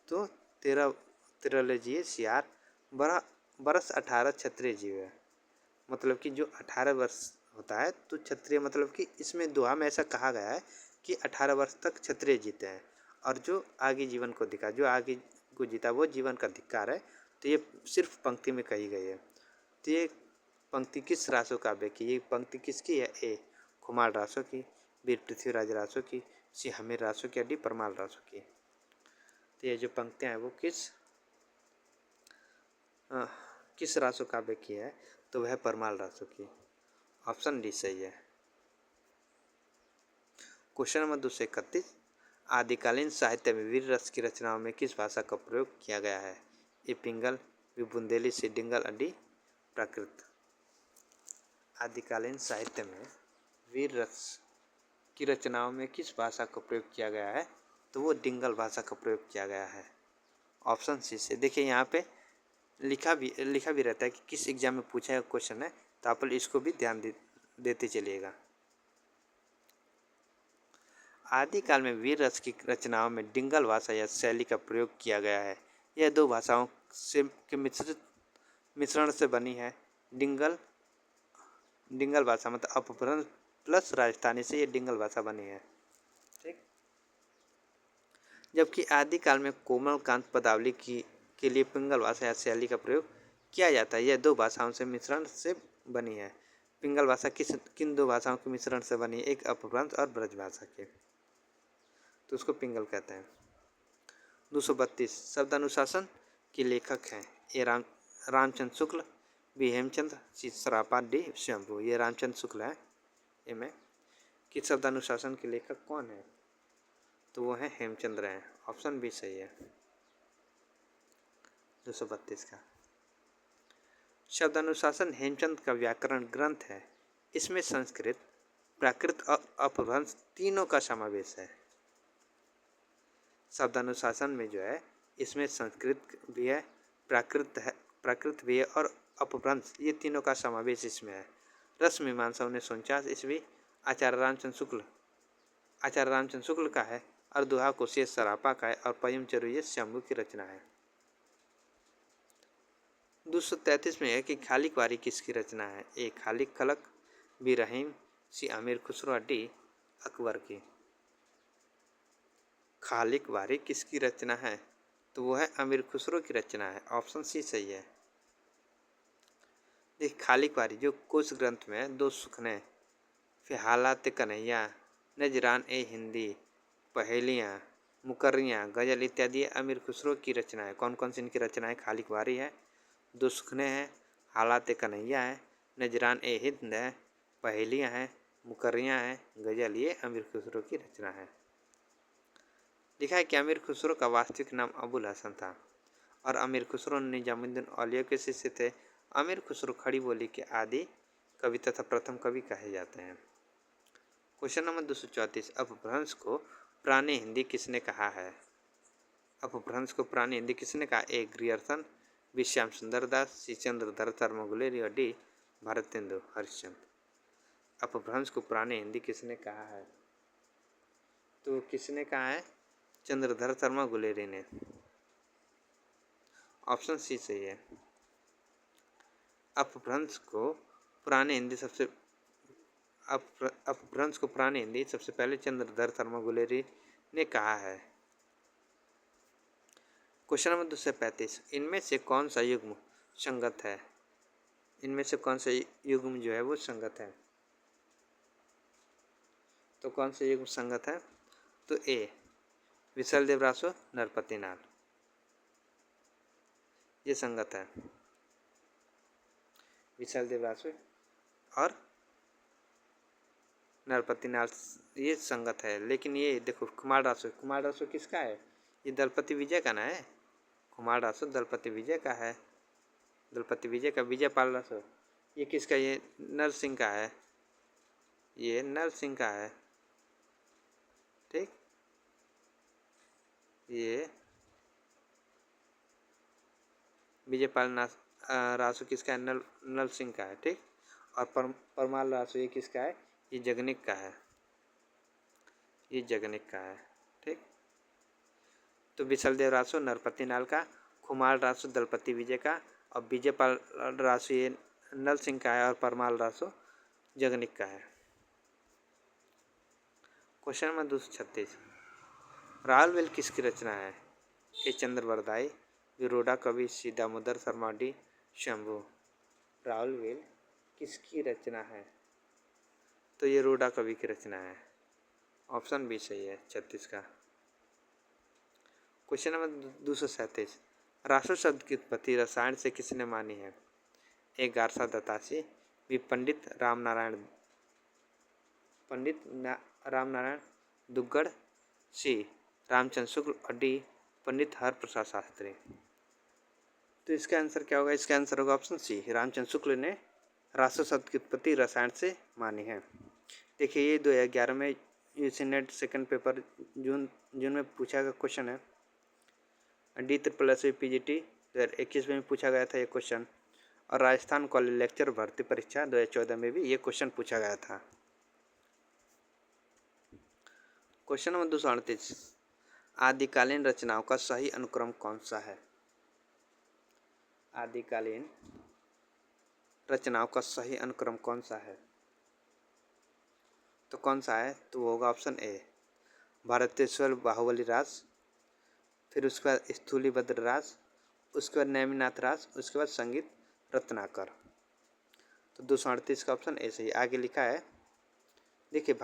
तो 13 ले जिए सियार, बरस 18 क्षत्रिय जीवे, मतलब कि जो 18 वर्ष होता है तो क्षत्रिय, मतलब कि इसमें दोहा में ऐसा कहा गया है कि 18 वर्ष तक क्षत्रिय जीते हैं, और जो आगे जीवन को धिक्कार, जो आगे को जीता वो जीवन का धिक्कार है। तो ये सिर्फ पंक्ति में कही गई है। तो ये पंक्ति किस रासो काव्य की? ये पंक्ति किसकी है? ए कुमार रासो की, बी पृथ्वीराज रासो की, सी हमीर रासो की, डी परमाल रासो की। तो ये जो पंक्तियाँ हैं वो किस रासो काव्य की है? तो वह परमाल रासो की। ऑप्शन डी सही है। क्वेश्चन नंबर 231, आदिकालीन साहित्य में वीर रस की रचनाओं में किस भाषा का प्रयोग किया गया है? ए पिंगल, बी बुंदेली, सी डिंगल, डी प्राकृत। आदिकालीन साहित्य में वीर रस की रचनाओं में किस भाषा का प्रयोग किया गया है? तो वो डिंगल भाषा का प्रयोग किया गया है। ऑप्शन सी से। देखिए, यहाँ पे लिखा भी रहता है कि किस एग्जाम में पूछा है क्वेश्चन है, तो आप इसको भी ध्यान देते चलिएगा। आदिकाल में वीर रस की रचनाओं में डिंगल भाषा या शैली का प्रयोग किया गया है। यह दो भाषाओं के मिश्रण से बनी है। डिंगल भाषा मतलब अपभ्रंश प्लस राजस्थानी से ये डिंगल भाषा बनी है। ठीक, जबकि आदिकाल में कोमलकांत पदावली के लिए पिंगल भाषा या शैली का प्रयोग किया जाता है। यह दो भाषाओं से मिश्रण से बनी है। पिंगल भाषा किन दो भाषाओं के मिश्रण से बनी है? एक अपभ्रंश और ब्रज भाषा के, तो उसको पिंगल कहते हैं। 232, शब्दानुशासन के लेखक हैं? ए रामचंद्र शुक्ल, बी हेमचंद्र, सी सरापा, डी स्वयंभू। ये रामचंद्र शुक्ल है। इनमें कि शब्दानुशासन के लेखक कौन है? तो वो है हेमचंद्र हैं। ऑप्शन बी सही है 232 का। शब्दानुशासन हेमचंद का व्याकरण ग्रंथ है। इसमें संस्कृत, प्राकृत और अपभ्रंश तीनों का समावेश है। शब्दानुशासन में जो है इसमें संस्कृत भी है, प्राकृत भी है और अपभ्रंश, ये तीनों का समावेश इसमें है। रस मीमांसा 1949 ईस्वी, आचार्य रामचंद्र शुक्ल का है, और दोहा को शेष सरापा का है, और पयम चरु ये शंभु की रचना है। 233 में है कि खालिक वारी किसकी रचना है? ए खालिक खलक, बी रहीम, सी अमीर खुसरो, डी अकबर की। खालिक वारी किसकी रचना है? तो वो है अमीर खुसरो की रचना है। ऑप्शन सी सही है। देखिए खालिक वारी जो कोश ग्रंथ में दो सुखने, फिर हालात कन्हैया, नजरान ए हिंदी, पहेलियाँ, मुकर्रियाँ, गजल इत्यादि अमीर खुसरो की रचना है। कौन कौन सी इनकी रचनाएं? खालिक वारी है, दो सुखने हैं, हालात कन्हैया है, नजरान ए हिंद है, पहेलियाँ हैं, मुकर्रियाँ हैं, गजल, ये अमीर खुसरो की रचना है। लिखा है कि अमीर खुसरो का वास्तविक नाम अबुल हसन था और अमीर खुसरो निजामुद्दीन औलिया के शिष्य थे। अमीर खुसरो खड़ी बोली के आदि कवि तथा प्रथम कवि कहे जाते हैं। क्वेश्चन नंबर 234, अपभ्रंश को पुरानी हिंदी किसने कहा है? अपभ्रंश को पुरानी हिंदी किसने कहा? ए ग्रियर्सन, बी श्याम सुंदर दास, सी चंद्रधर शर्मा गुलेरी, और डी भारतेंदु हरिश्चंद्र। अपभ्रंश को पुरानी हिंदी किसने कहा है? तो किसने कहा है? चंद्रधर शर्मा गुलेरी ने। ऑप्शन सी सही है। अपभ्रंश को पुरानी हिंदी अपभ्रंश को पुरानी हिंदी सबसे पहले चंद्रधर शर्मा गुलेरी ने कहा है। क्वेश्चन नंबर 235, इनमें से कौन सा युग्म संगत है? इनमें से कौन सा युग्म जो है वो संगत है? तो कौन सा युग्म संगत है? तो ए विशाल देवरासो नरपति नाल, ये संगत है। विशाल देवरासो और नरपति नाल ये संगत है। लेकिन ये देखो कुमार रासो किसका है? ये दलपति विजय का ना है। कुमार रासो दलपति विजय का है। दलपति विजय का विजय पाल रासो ये किसका? ये नर सिंह का है। ये नर सिंह का है। ठीक, ये विजय पाल रासो किसका है? नल सिंह का है। ठीक, और परमाल रासो ये किसका है? ये जगनिक का है। ये जगनिक का है। ठीक, तो विशल देव रासो नरपति नाल का, खुमाल रासो दलपति विजय का, और विजयपाल रासो ये नल सिंह का है, और परमाल रासो जगनिक का है। क्वेश्चन नंबर 236, रालवेल किसकी रचना है? ए चंद्रवरदाई, विरोडा कवि, सी दामोदर शर्मा, डी शंभु। रालवेल किसकी रचना है? तो ये रोडा कवि की रचना है। ऑप्शन बी सही है 36 का। क्वेश्चन नंबर 237, रासो शब्द की उत्पत्ति रसायन से किसने मानी है? ए गारसा दत्तासी, बी पंडित रामनारायण दुग्गड़, सी रामचंद्र शुक्ल, और डी पंडित हर प्रसाद शास्त्री। तो इसका आंसर क्या होगा? इसका आंसर होगा ऑप्शन सी, रामचंद्र शुक्ल ने रासो शब्द की उत्पत्ति रसायन से मानी है। देखिए ये 2011 में यूसी नेट सेकेंड पेपर जून में पूछा गया क्वेश्चन है। DSSC PGT 2021 में पूछा गया था ये क्वेश्चन, और राजस्थान कॉलेज लेक्चर भर्ती परीक्षा 2014 में भी ये क्वेश्चन पूछा गया था। क्वेश्चन नंबर 238, आदिकालीन रचनाओं का सही अनुक्रम कौन सा है? आदिकालीन रचनाओं का सही अनुक्रम कौन सा है? तो कौन सा है? तो वो होगा ऑप्शन ए भारतेश्वर बाहुबली राज, फिर उसके बाद स्थूलीभद्र राज, उसके बाद नेमिनाथ राज, उसके बाद संगीत रत्नाकर। तो 238 का ऑप्शन ए सही। आगे लिखा है, देखिए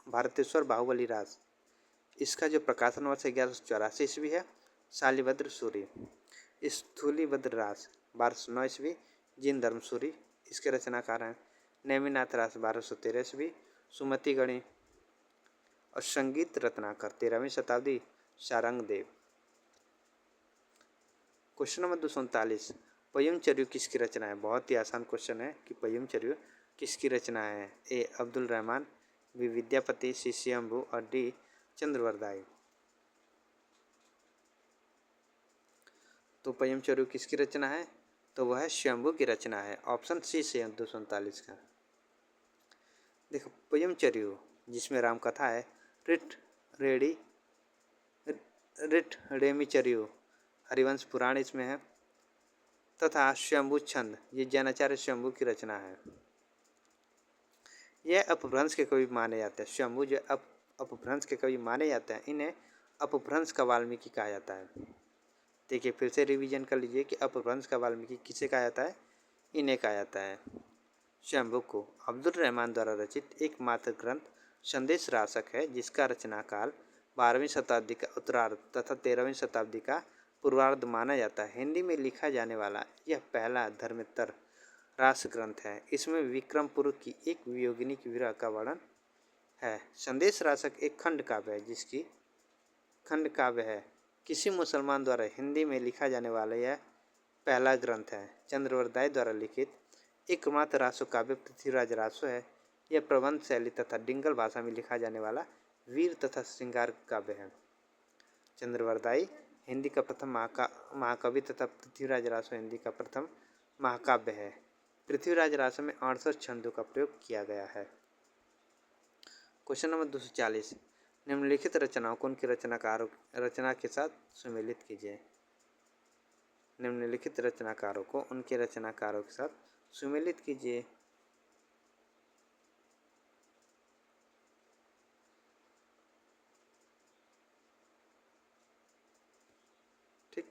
भारतेश्वर बाहुबली राज, इसका जो प्रकाशन वर्ष 1184 ईस्वी है, शालिभद्र सूरी। स्थूलीभद्र राज 1209 ईस्वी, जिन धर्म सूरी इसके रचनाकार हैं। नेमिनाथ राज 1213 ईस्वी, सुमति गणी, और संगीत रत्नाकर 13वीं शताब्दी, सारंग देव। क्वेश्चन नंबर 239, पय्युम चर्यु किसकी रचना है? बहुत ही आसान क्वेश्चन है कि पय्युम चर्यु किसकी रचना है? ए अब्दुल रहमान, बी विद्यापति, सी शंभु, और डी चंद्रवरदाई। तो पय्युम चर्यु किसकी रचना है? तो वह स्वयंभू की रचना है। ऑप्शन सी से 239 का। देखो पयमचर्यु जिसमें राम कथा है, रिट रेडी रिट रेमीचर्यु हरिवंश पुराण इसमें है, तथा स्वयंभू छंद ये जैनाचार्य स्वयंभू की रचना है। यह अपभ्रंश के कवि माने जाते हैं। स्वयंभू जो अपभ्रंश के कवि माने जाते हैं, इन्हें अपभ्रंश का वाल्मीकि कहा जाता है। देखिए फिर से रिवीजन कर लीजिए कि अपभ्रंश का वाल्मीकि किसे कहा जाता है, इन्हें कहा जाता है। स्वयंभू को अब्दुल रहमान द्वारा रचित एकमात्र ग्रंथ संदेश रासक है, जिसका रचना काल 12वीं शताब्दी का उत्तरार्ध तथा 13वीं शताब्दी का पूर्वार्ध माना जाता है। हिंदी में लिखा जाने वाला यह पहला धर्मेतर रास ग्रंथ है। इसमें विक्रम पुरुष की एक वियोगिनी की विरह का वर्णन है। संदेश रासक एक खंड काव्य है, जिसकी खंड काव्य है। किसी मुसलमान द्वारा हिंदी में लिखा जाने वाला यह पहला ग्रंथ है। चंद्रवरदाई द्वारा लिखित एकमात्र रासो काव्य पृथ्वीराज रासो है। यह प्रबंध शैली तथा डिंगल भाषा में लिखा जाने वाला वीर तथा श्रृंगार काव्य है। चंद्रवरदाई हिंदी का प्रथम महाकवि तथा पृथ्वीराज रासो हिंदी का प्रथम महाकाव्य है। पृथ्वीराज रासो में 68 छंदों का प्रयोग किया गया है। क्वेश्चन नंबर 240, निम्नलिखित रचनाओं को उनके रचना के साथ सुमेलित कीजिए। निम्नलिखित रचनाकारों को उनके रचनाकारों के साथ सुमेलित कीजिए। ठीक,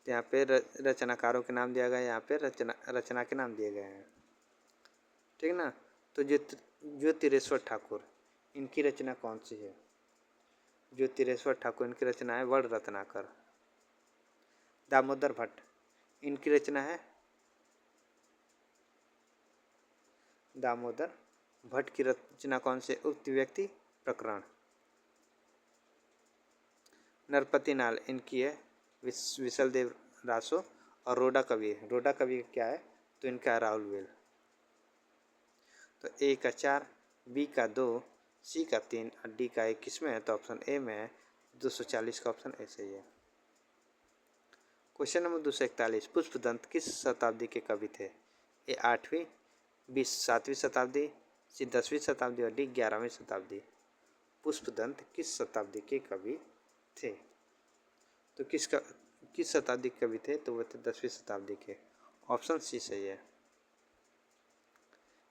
यहाँ पे रचनाकारों के नाम दिया गया है, यहाँ पे रचना के नाम दिए गए हैं। ठीक ना। तो ज्योतिरेश्वर ठाकुर इनकी रचना कौन सी है? ज्योतिरेश्वर ठाकुर इनकी रचना है वर्ण रत्नाकर। दामोदर भट्ट इनकी रचना है, दामोदर भट्ट की रचना कौन से? उक्त व्यक्ति प्रकरण। नरपति नाल इनकी है विशल देव रासो। और रोडा कवि है, रोडा कवि क्या है? तो इनका है राहुल वेल। तो ए का 4, बी का 2, सी का 3 और डी का 1 किसमें है? तो ऑप्शन ए में है। 240 का ऑप्शन ए सही है। क्वेश्चन नंबर 241, पुष्पदंत किस शताब्दी के कवि थे? ए 8वीं, बी 7वीं शताब्दी, सी 10वीं शताब्दी और डी 11वीं शताब्दी। पुष्पदंत किस शताब्दी के कवि थे? तो किस शताब्दी के कवि थे? तो वो थे 10वीं शताब्दी के। ऑप्शन सी सही है।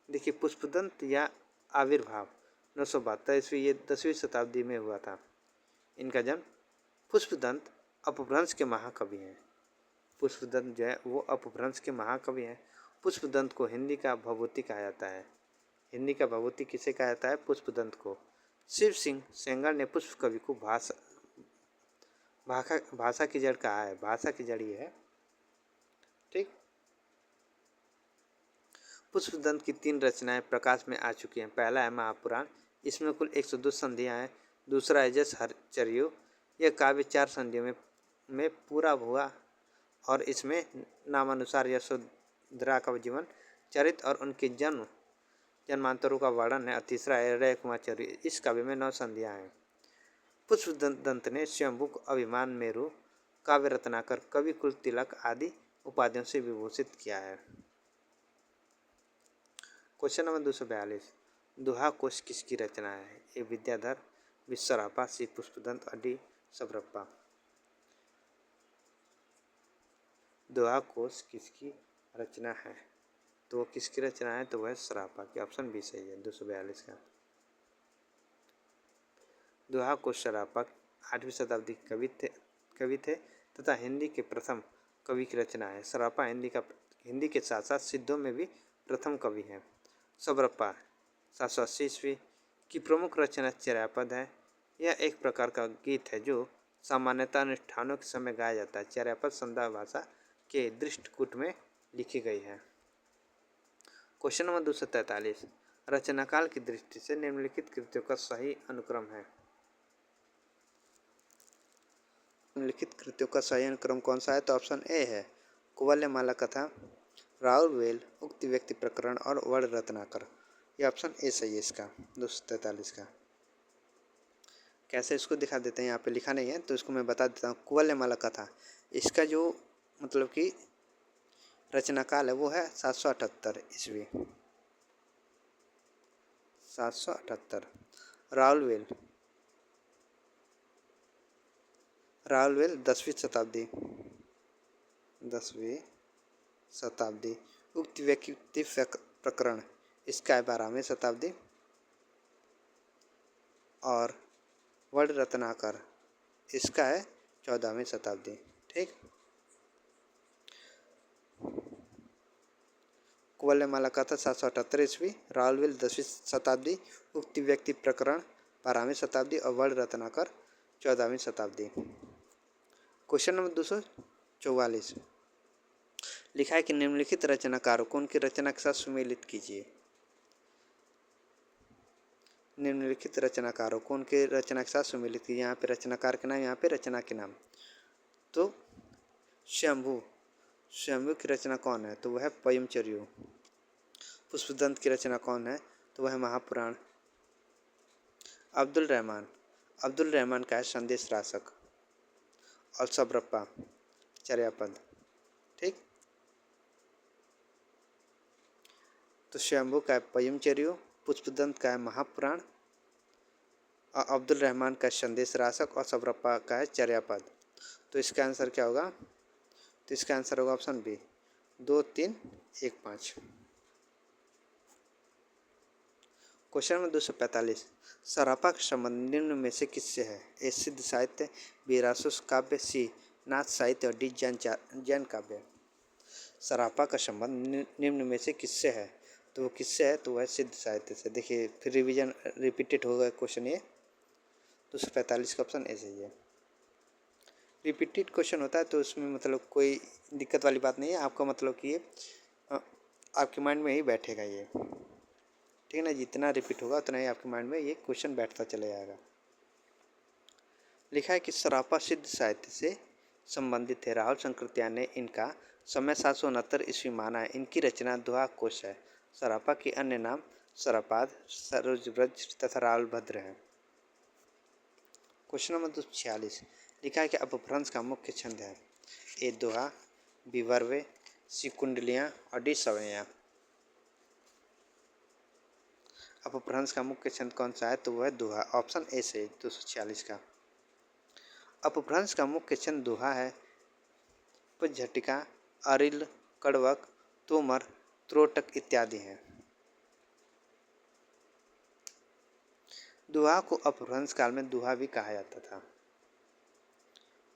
देखिए पुष्पदंत या आविर्भाव 972 ईस्वी, ये 10वीं शताब्दी में हुआ था इनका जन्म। पुष्पदंत अपभ्रंश के महाकवि हैं। पुष्पदंत जो है वो अपभ्रंश के महाकवि हैं। पुष्पदंत को हिंदी का भभूति कहा जाता है। हिंदी का भभूति किसे कहा जाता है? पुष्पदंत को। शिव सिंह सेंगर ने पुष्प कवि को भाषा की जड़ कहा है। भाषा की जड़ ये है। ठीक, पुष्पदंत की 3 रचनाएं प्रकाश में आ चुकी हैं। पहला है महापुराण, इसमें कुल 102 संधियाँ हैं। दूसरा है जस हरचर्यु, यह काव्य 4 संधियों में पूरा हुआ और इसमें नामानुसार यशोधरा का जीवन चरित और उनके जन्मांतरों का वर्णन है। और तीसरा है रय कुमार चर्य, इस काव्य में 9 संधियाँ हैं। पुष्पदंत ने स्वयंभू को अभिमान मेरु, काव्य रत्नाकर, कवि कुल तिलक आदि उपाधियों से विभूषित किया है। क्वेश्चन नंबर 242, दोहा कोश किसकी रचना है? ए विद्याधर, बी सरापा, सी पुष्पदंत और डी सबरप्पा। दोहा कोश किसकी रचना है? तो वो किसकी रचना है? तो वह सरापा की। ऑप्शन बी सही है। 242 का। दोहा कोश सरापा 8वीं शताब्दी के कवि थे तथा हिंदी के प्रथम कवि की रचना है। सरापा हिंदी के साथ साथ सिद्धों में भी प्रथम कवि हैं। सबरप्पा 780 ईस्वी की प्रमुख रचना चर्यापद है। यह एक प्रकार का गीत है जो सामान्यतः अनुष्ठानों के समय गाया जाता है। चर्यापद संध्या भाषा के दृष्टकूट में लिखी गई है। क्वेश्चन नंबर 243, रचनाकाल की दृष्टि से निम्नलिखित कृतियों का सही अनुक्रम है। निम्नलिखित कृतियों का सही अनुक्रम कौन सा है? तो ऑप्शन ए है कुवलयमाला कथा, राहुल वेल, उक्त व्यक्ति प्रकरण और वर्ण रत्नाकर। ये ऑप्शन ए सही है इसका। 243 का। कैसे इसको दिखा देते हैं, यहाँ पे लिखा नहीं है तो इसको मैं बता देता हूँ। कुवलयमाला कथा इसका जो मतलब कि रचना काल है वो है 778 ईस्वी। 778। राउलवेल, राउलवेल 10वीं शताब्दी, 10वीं शताब्दी। उक्त व्यक्ति प्रकरण, इसका है 12वीं शताब्दी। और वड रत्नाकर, इसका है 14वीं शताब्दी। ठीक। कुवलयमाला का था 778 ईस्वी, राउलवेल 10वीं शताब्दी, उक्त व्यक्ति प्रकरण 12वीं शताब्दी और वड रत्नाकर 14वीं शताब्दी। क्वेश्चन नंबर 244, लिखा है कि निम्नलिखित रचनाकारों को उनकी रचना के साथ सुमेलित कीजिए। निम्नलिखित रचनाकारों को उनके रचना के साथ सुमेलित कीजिए। यहाँ पे रचनाकार के नाम, यहाँ पे रचना के नाम। तो शंभु, शंभु की रचना कौन है? तो वह है पयमचर्यु। पुष्पदंत की रचना कौन है? तो वह है महापुराण। अब्दुल रहमान, अब्दुल रहमान का है संदेश रासक। और सब्रप्पा चर्यापद। ठीक। तो शंभु का है पयमचर्यु, पुष्पदंत का है महापुराण, और अब्दुल रहमान का संदेश रासक, और सब्रप्पा का है चर्यापद। तो इसका आंसर क्या होगा? तो इसका आंसर होगा ऑप्शन बी, 2, 3, 1, 5। क्वेश्चन नंबर 245, सरापा का संबंध निम्न में से किससे है? ए सिद्ध साहित्य, बी रासुस काव्य, सी नाथ साहित्य, और डी जैन काव्य। सरापा का संबंध निम्न में से किससे है? तो वो किससे है? तो वह सिद्ध साहित्य से। देखिए फिर रिवीजन रिपीटेड होगा क्वेश्चन ये। 245 का ऑप्शन ए सही है। रिपीटेड क्वेश्चन होता है तो उसमें मतलब कोई दिक्कत वाली बात नहीं है। आपका मतलब कि ये आपके माइंड में ही बैठेगा ये। ठीक है ना, जितना रिपीट होगा उतना ही आपके माइंड में ये क्वेश्चन बैठता चले जाएगा। लिखा है कि सरापा सिद्ध साहित्य से संबंधित है। राहुल शंकरत्यान ने इनका समय 769 ईस्वी माना है। इनकी रचना दोहा कोश है। सरापा के अन्य नाम सरापाद, सरोजव्रज तथा राहुल भद्र हैं। क्वेश्चन नंबर 246, लिखा है कि अपभ्रंश का मुख्य छंद है। ए दोहा, बी वर्वे, सी कुंडलियाँ, और डी सवैयाँ। अपभ्रंश का मुख्य छंद कौन सा है? तो वह है दोहा। ऑप्शन ए से 246 का। अपभ्रंश का मुख्य छंद दोहा है। झटिका, अरिल, कड़वक, तोमर, त्रोटक इत्यादि हैं। दोहा को अपभ्रंश काल में दोहा भी कहा जाता था।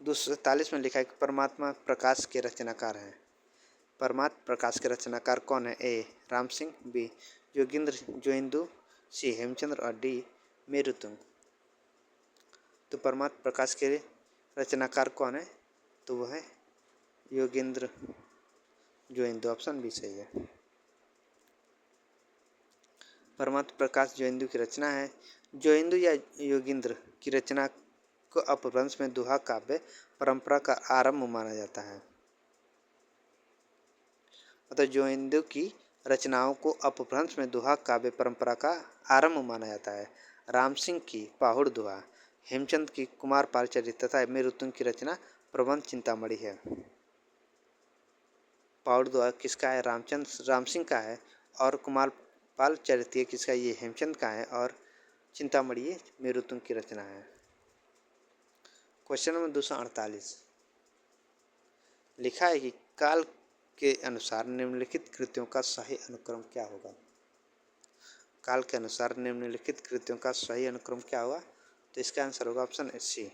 247 में लिखा है कि परमात्मा प्रकाश के रचनाकार हैं। परमात्मा प्रकाश के रचनाकार कौन है? ए राम सिंह, बी योगेंद्र जोइंदू, सी हेमचंद्र, और डी मेरुतुंग। तो परमात्मा प्रकाश के रचनाकार कौन है? तो वह है योगेंद्र जोइंदू। ऑप्शन बी सही है। परमात्मा प्रकाश जोइंदू की रचना है। जोइंदू या योगेंद्र की रचना को अपभ्रंश में दोहा काव्य परंपरा का आरंभ माना जाता है। मतलब जोइंदू की रचनाओं को अपभ्रंश में दोहा काव्य परंपरा का आरंभ माना जाता है। राम सिंह की पाहुड़ दोहा, हेमचंद की कुमारपाल चरित तथा मेरुतुंग की रचना प्रबंध चिंतामणि है। पाहुड़ दोहा किसका है? राम सिंह का है। और कुमारपाल चरित ये किसका? ये हेमचंद का है। और चिंतामणि ये मेरुतुंग की रचना है। क्वेश्चन नंबर 248, लिखा है कि काल के अनुसार निम्नलिखित कृतियों का सही अनुक्रम क्या होगा? काल के अनुसार निम्नलिखित कृतियों का सही अनुक्रम क्या होगा? तो इसका आंसर होगा ऑप्शन सी,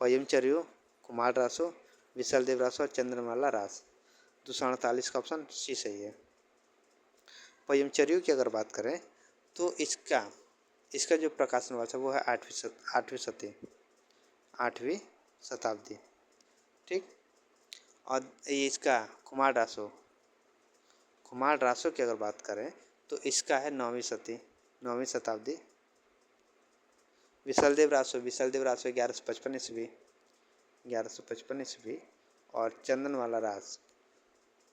पयमचर्यु, कुमार रासो, विशालदेव रासो और चंद्रमाला रास। 248 का ऑप्शन सी सही है। पयमचर्यु की अगर बात करें तो इसका जो प्रकाशन हुआ था वो है 8वीं शताब्दी। ठीक। और ये इसका कुमार रासो की अगर बात करें तो इसका है 9वीं शताब्दी। विशालदेव रासो 1155 ईस्वी। और चंदनवाला रास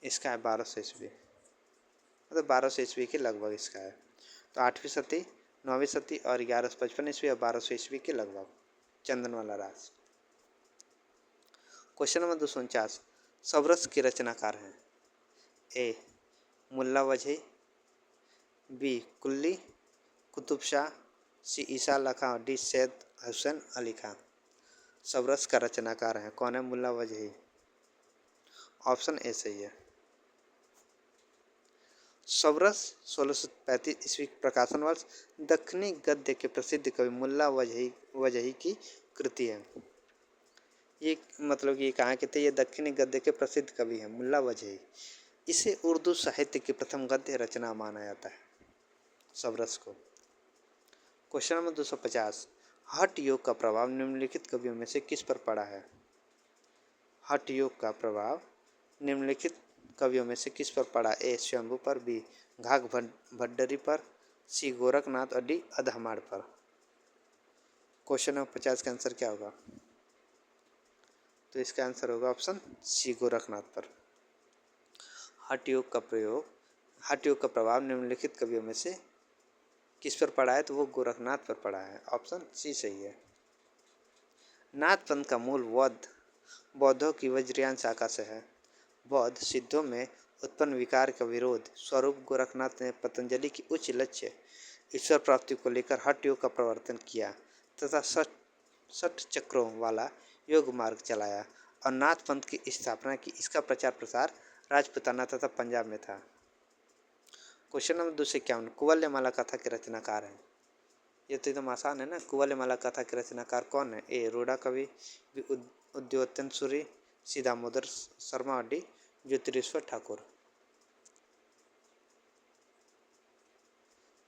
इसका है 1200 ईस्वी। मतलब 1200 ईस्वी के लगभग इसका है। तो 8वीं सदी, 9वीं सदी और 1155 ईस्वी और 1200 ईस्वी के लगभग चंदनवाला रास। क्वेश्चन नंबर 249, सबरस के रचनाकार हैं। ए मुल्ला वजही, बी कुल्ली, कुतुब शाह, सी ईसा अल्लाह खां, डी सैयद हुसैन अली खां। सबरस का रचनाकार है कौन है? मुल्ला वजही। ऑप्शन ए सही है। सबरस 1635 ईस्वी प्रकाशन वर्ष, दक्षिणी गद्य के प्रसिद्ध कवि मुल्ला वजही की कृति है। ये मतलब कि कहाँ के थे? ये दक्षिणी गद्य के प्रसिद्ध कवि हैं मुल्ला वजही। इसे उर्दू साहित्य की प्रथम गद्य रचना माना जाता है सबरस को। क्वेश्चन नंबर 250, हठ योग का प्रभाव निम्नलिखित कवियों में से किस पर पड़ा है? हठ योग का प्रभाव निम्नलिखित कवियों में से किस पर पड़ा? ए शंभू पर, बी घाघ भट्टरी पर, सी गोरखनाथ और डी अधमाड़ पर। क्वेश्चन नंबर 50 का आंसर क्या होगा? तो इसका आंसर होगा ऑप्शन सी गोरखनाथ पर। हठ योग का प्रभाव निम्नलिखित कवियों में से किस पर पड़ा है? तो वो गोरखनाथ पर पड़ा है। ऑप्शन सी सही है। नाथ पंथ का मूल बौद्धों की वज्रयान शाखा से है। बौद्ध सिद्धों में उत्पन्न विकार का विरोध स्वरूप गोरखनाथ ने पतंजलि की उच्च लक्ष्य ईश्वर प्राप्ति को लेकर हठ योग का प्रवर्तन किया तथा षट चक्रों वाला योग मार्ग चलाया और नाथ पंथ की स्थापना की। इसका प्रचार प्रसार राजपूताना तथा पंजाब में था। क्वेश्चन नंबर 251, कुवलयमाला कथा के रचनाकार हैं। ये तो एकदम आसान है ना। कुवलयमाला कथा के रचनाकार कौन है? ए रोड़ा कवि, बी उद्योतन सूरी, सी दामोदर शर्मा और डी ज्योतिरेश्वर ठाकुर।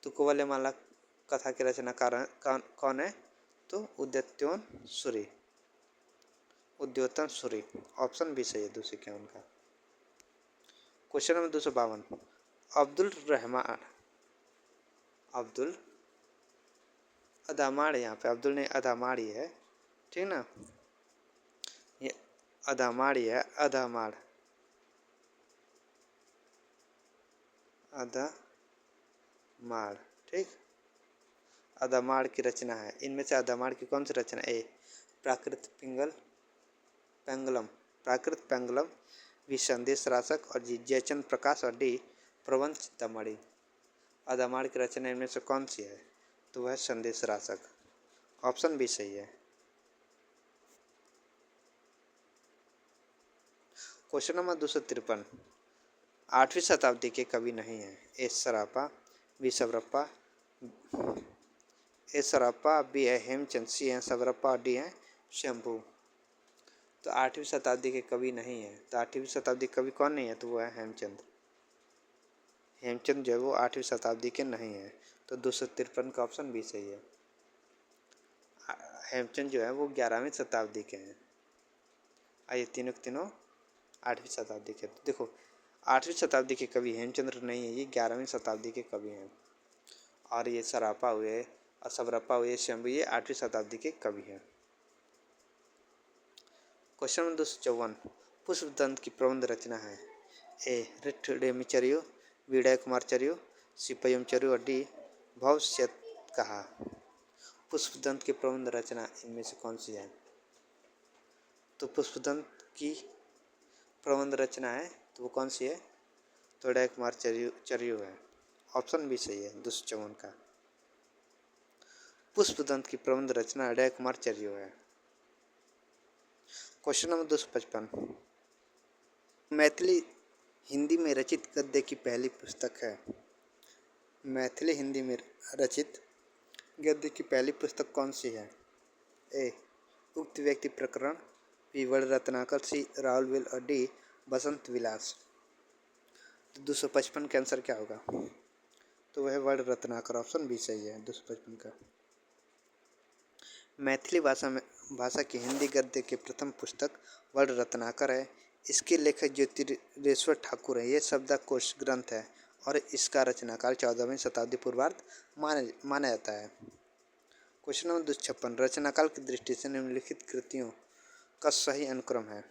तो कुवलयमाला कथा के रचनाकार कौन है? तो उद्योतन सूरी। ऑप्शन बी सही है 251 का। क्वेश्चन नंबर 252, अब्दुल अदामाड़, यहाँ पे अब्दुल नहीं अदामाड़ ही है, ठीक ना। ये अदामाड़ ही है, अदामाड़ ठीक। अदामाड़ की रचना है। इनमें से अदामाड़ की कौन सी रचना? ए प्राकृत पेंगलम, बी संदेश रासक और जी जयचंद प्रकाश और डी प्रबंध चिंतामणि। अदामाड़ की रचना इनमें से कौन सी है? तो वह संदेश रासक। ऑप्शन बी सही है। क्वेश्चन नंबर 253, 8वीं शताब्दी के कवि नहीं है। ए सरापा, बी सरापा, बी है हेमचंद, सी है सवरप्पा और डी है शंभू। तो 8वीं शताब्दी के कवि नहीं है। तो 8वीं शताब्दी कवि कौन नहीं है? तो वो है हेमचंद। हेमचंद जो है वो 8वीं शताब्दी के नहीं है। तो 253 का ऑप्शन बी सही है। हेमचंद जो है वो 11वीं शताब्दी के हैं। आइए तीनों 8वीं शताब्दी के। तो देखो 8वीं शताब्दी के कवि हेमचंद्र नहीं है, ये 11वीं शताब्दी के कवि हैं। और ये सरापा हुए और सवरप्पा हुए, शंभू, ये 8वीं शताब्दी के कवि हैं। क्वेश्चन नंबर 254, पुष्पदंत की प्रबंध रचना है। ए रिठडेमीचर्यु, बी उदय कुमार चर्यु, सी पय्यमचर्यु और डी भवश्यत कहा। पुष्पदंत की प्रबंध रचना इनमें से कौन सी है? तो पुष्पदंत की प्रबंध रचना है तो वो कौन सी है? तो उदय कुमार चर्यु है। ऑप्शन बी सही है 254 का। पुष्पदंत की प्रबंध रचना उदय कुमार चर्यु है। क्वेश्चन नंबर 255, मैथिली हिंदी में रचित गद्य की पहली पुस्तक है। मैथिली हिंदी में रचित गद्य की पहली पुस्तक कौन सी है? ए उक्त व्यक्ति प्रकरण, बी वड़ रत्नाकर, सी राहुल और डी बसंत विलास। तो 255 का आंसर क्या होगा? तो वह वड़ रत्नाकर। ऑप्शन बी सही है 255 का। मैथिली भाषा की हिंदी गद्य की प्रथम पुस्तक वड़ रत्नाकर है। इसके लेखक ज्योतिरेश्वर ठाकुर है। ये शब्दकोश ग्रंथ है और इसका रचनाकाल 14वीं शताब्दी पूर्वार्ध माना जाता है। क्वेश्चन नंबर 256, रचनाकाल की दृष्टि से निम्नलिखित कृतियों का सही अनुक्रम है।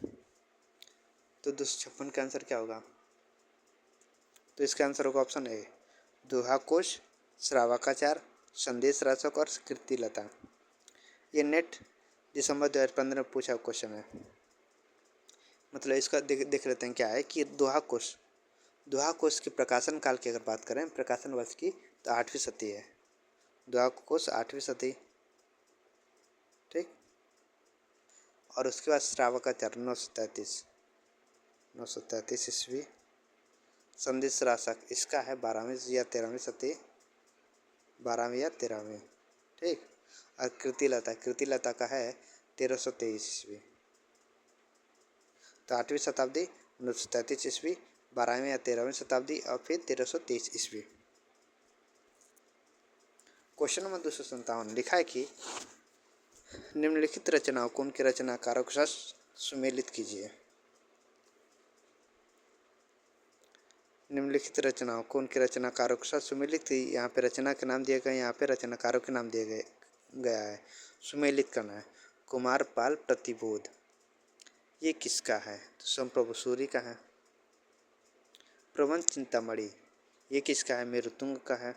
तो 256 का आंसर क्या होगा? तो इसका आंसर होगा ऑप्शन ए दोहा कोश, श्रावकाचार, संदेश रासक और कीर्तिलता। ये नेट दिसंबर 2015 में पूछा क्वेश्चन है। मतलब इसका देख लेते हैं क्या है कि दोहा कोश के प्रकाशन काल की अगर बात करें, प्रकाशन वर्ष की, तो 8वीं शती है। दोहा कोश 8वीं शती, ठीक। और उसके बाद श्रावकाचार्य 933 ईस्वी। संदेश राशक इसका है 12वीं या 13वीं शती, 12वीं या 13वीं, ठीक। और कृतिलता का है 1323 ईस्वी। तो 8वीं शताब्दी 933 ईस्वी, 12वीं या 13वीं शताब्दी और फिर 1323 ईस्वी। क्वेश्चन नंबर 257 लिखा है कि निम्नलिखित रचनाओं को उनके रचनाकारों के साथ सुमेलित कीजिए। निम्नलिखित रचनाओं को उनके रचनाकारों के साथ सुमेलित की, यहाँ पे रचना के नाम दिए गए, यहाँ पे रचनाकारों के नाम दिए गया है। सुमेलित करना है। कुमारपाल प्रतिबोध, ये किसका है? तो संप्रभु सूरी का है। प्रबंध चिंतामणि, ये किसका है? मेरुतुंग का है।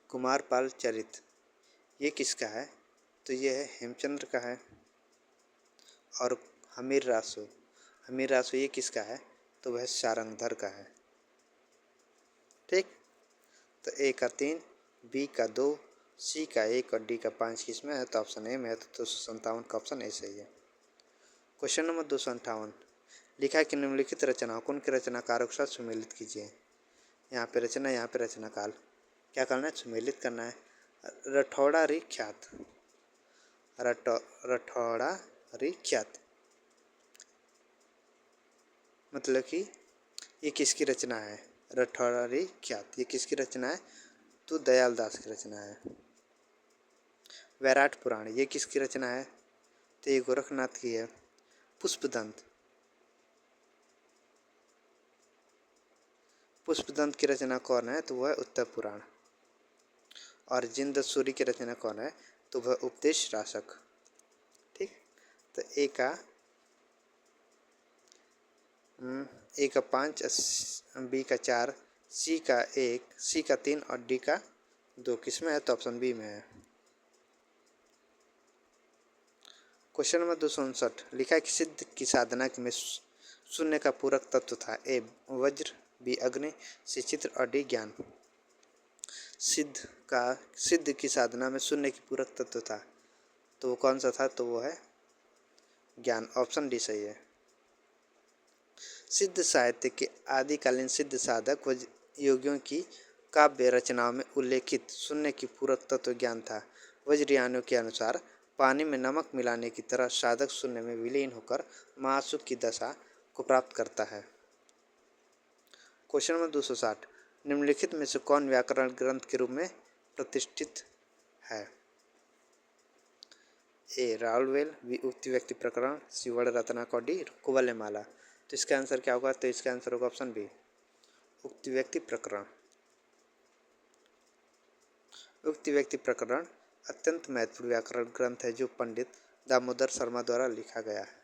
कुमारपाल चरित, ये किसका है? तो ये है हेमचंद्र का है। और हमीर रासो ये किसका है? तो वह सारंगधर का है, ठीक। तो ए का 3, बी का 2, सी का 1 और डी का 5 किसमें है? तो ऑप्शन ए में है। तो 257 का ऑप्शन ए सही है। क्वेश्चन नंबर 258 लिखा है कि निम्नलिखित रचनाओं को उनके रचनाकारों के साथ सुमेलित कीजिए। यहाँ पे रचना, यहाँ पे रचना काल, क्या करना है? सुमेलित करना है। रठौड़ा रि ख्यात, रठौड़ा रि ख्यात मतलब कि ये किसकी रचना है? रठौड़ा रि ख्यात ये किसकी रचना है? तो दयाल दास की रचना है। वैराट पुराण ये किसकी रचना है? तो ये गोरखनाथ की है। पुष्पदंत की रचना कौन है? तो वह उत्तर पुराण। और जिंद सूरी की रचना कौन है? तो वह उपदेश राशक, ठीक। तो ए का 5, बी का 4, सी का 1, सी का 3 और डी का 2 किसमें है? तो ऑप्शन बी में है। क्वेश्चन नंबर 259 लिखा है कि सिद्ध की साधना में शून्य का पूरक तत्व था। ए वज्र, बी अग्नि, सी चित्र और डी ज्ञान। सिद्ध की साधना में शून्य की पूरक तत्व था, तो वो कौन सा था? तो वो है ज्ञान। ऑप्शन डी सही है। सिद्ध साहित्य के आदिकालीन सिद्ध साधक व योगियों की काव्य रचनाओं में उल्लेखित शून्य की पूरक तत्व ज्ञान था। वज्रयानियों के अनुसार पानी में नमक मिलाने की तरह साधक शून्य में विलीन होकर महासुख की दशा को प्राप्त करता है। क्वेश्चन नंबर 260 निम्नलिखित में से कौन व्याकरण ग्रंथ के रूप में प्रतिष्ठित है? ए राउलवेल, बी उक्ति व्यक्ति प्रकरण, सी वर्ण रत्नाकर, डी कुवलयमाला। तो इसका आंसर क्या होगा? तो इसका आंसर होगा ऑप्शन बी उक्ति व्यक्ति प्रकरण। उक्ति व्यक्ति प्रकरण अत्यंत महत्वपूर्ण व्याकरण ग्रंथ है जो पंडित दामोदर शर्मा द्वारा लिखा गया है।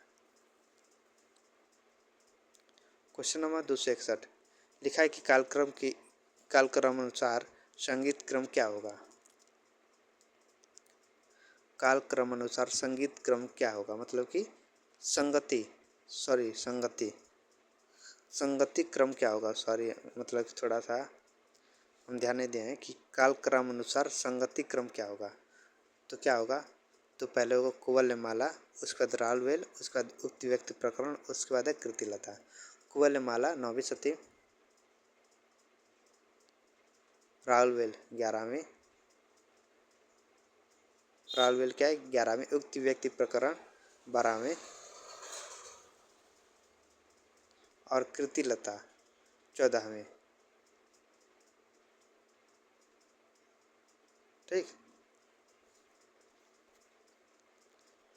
क्वेश्चन नंबर 261 लिखा है कि कालक्रम अनुसार संगीत क्रम क्या होगा? कालक्रम अनुसार संगीत क्रम क्या होगा? मतलब कि संगति क्रम क्या होगा? मतलब थोड़ा सा हम ध्यान नहीं दिए हैं कि कालक्रम अनुसार संगति क्रम क्या होगा। तो क्या होगा? तो पहले होगा कुवलयमाला, उसके बाद राउलवेल, उसके बाद उक्ति व्यक्ति प्रकरण, उसके बाद है कृतिलता। कुवलयमाला 9वीं शती, राउलवेल 11वीं, राउलवेल क्या है? 11वीं, उक्ति व्यक्ति प्रकरण 12वीं और कृतिलता 14वीं, ठीक।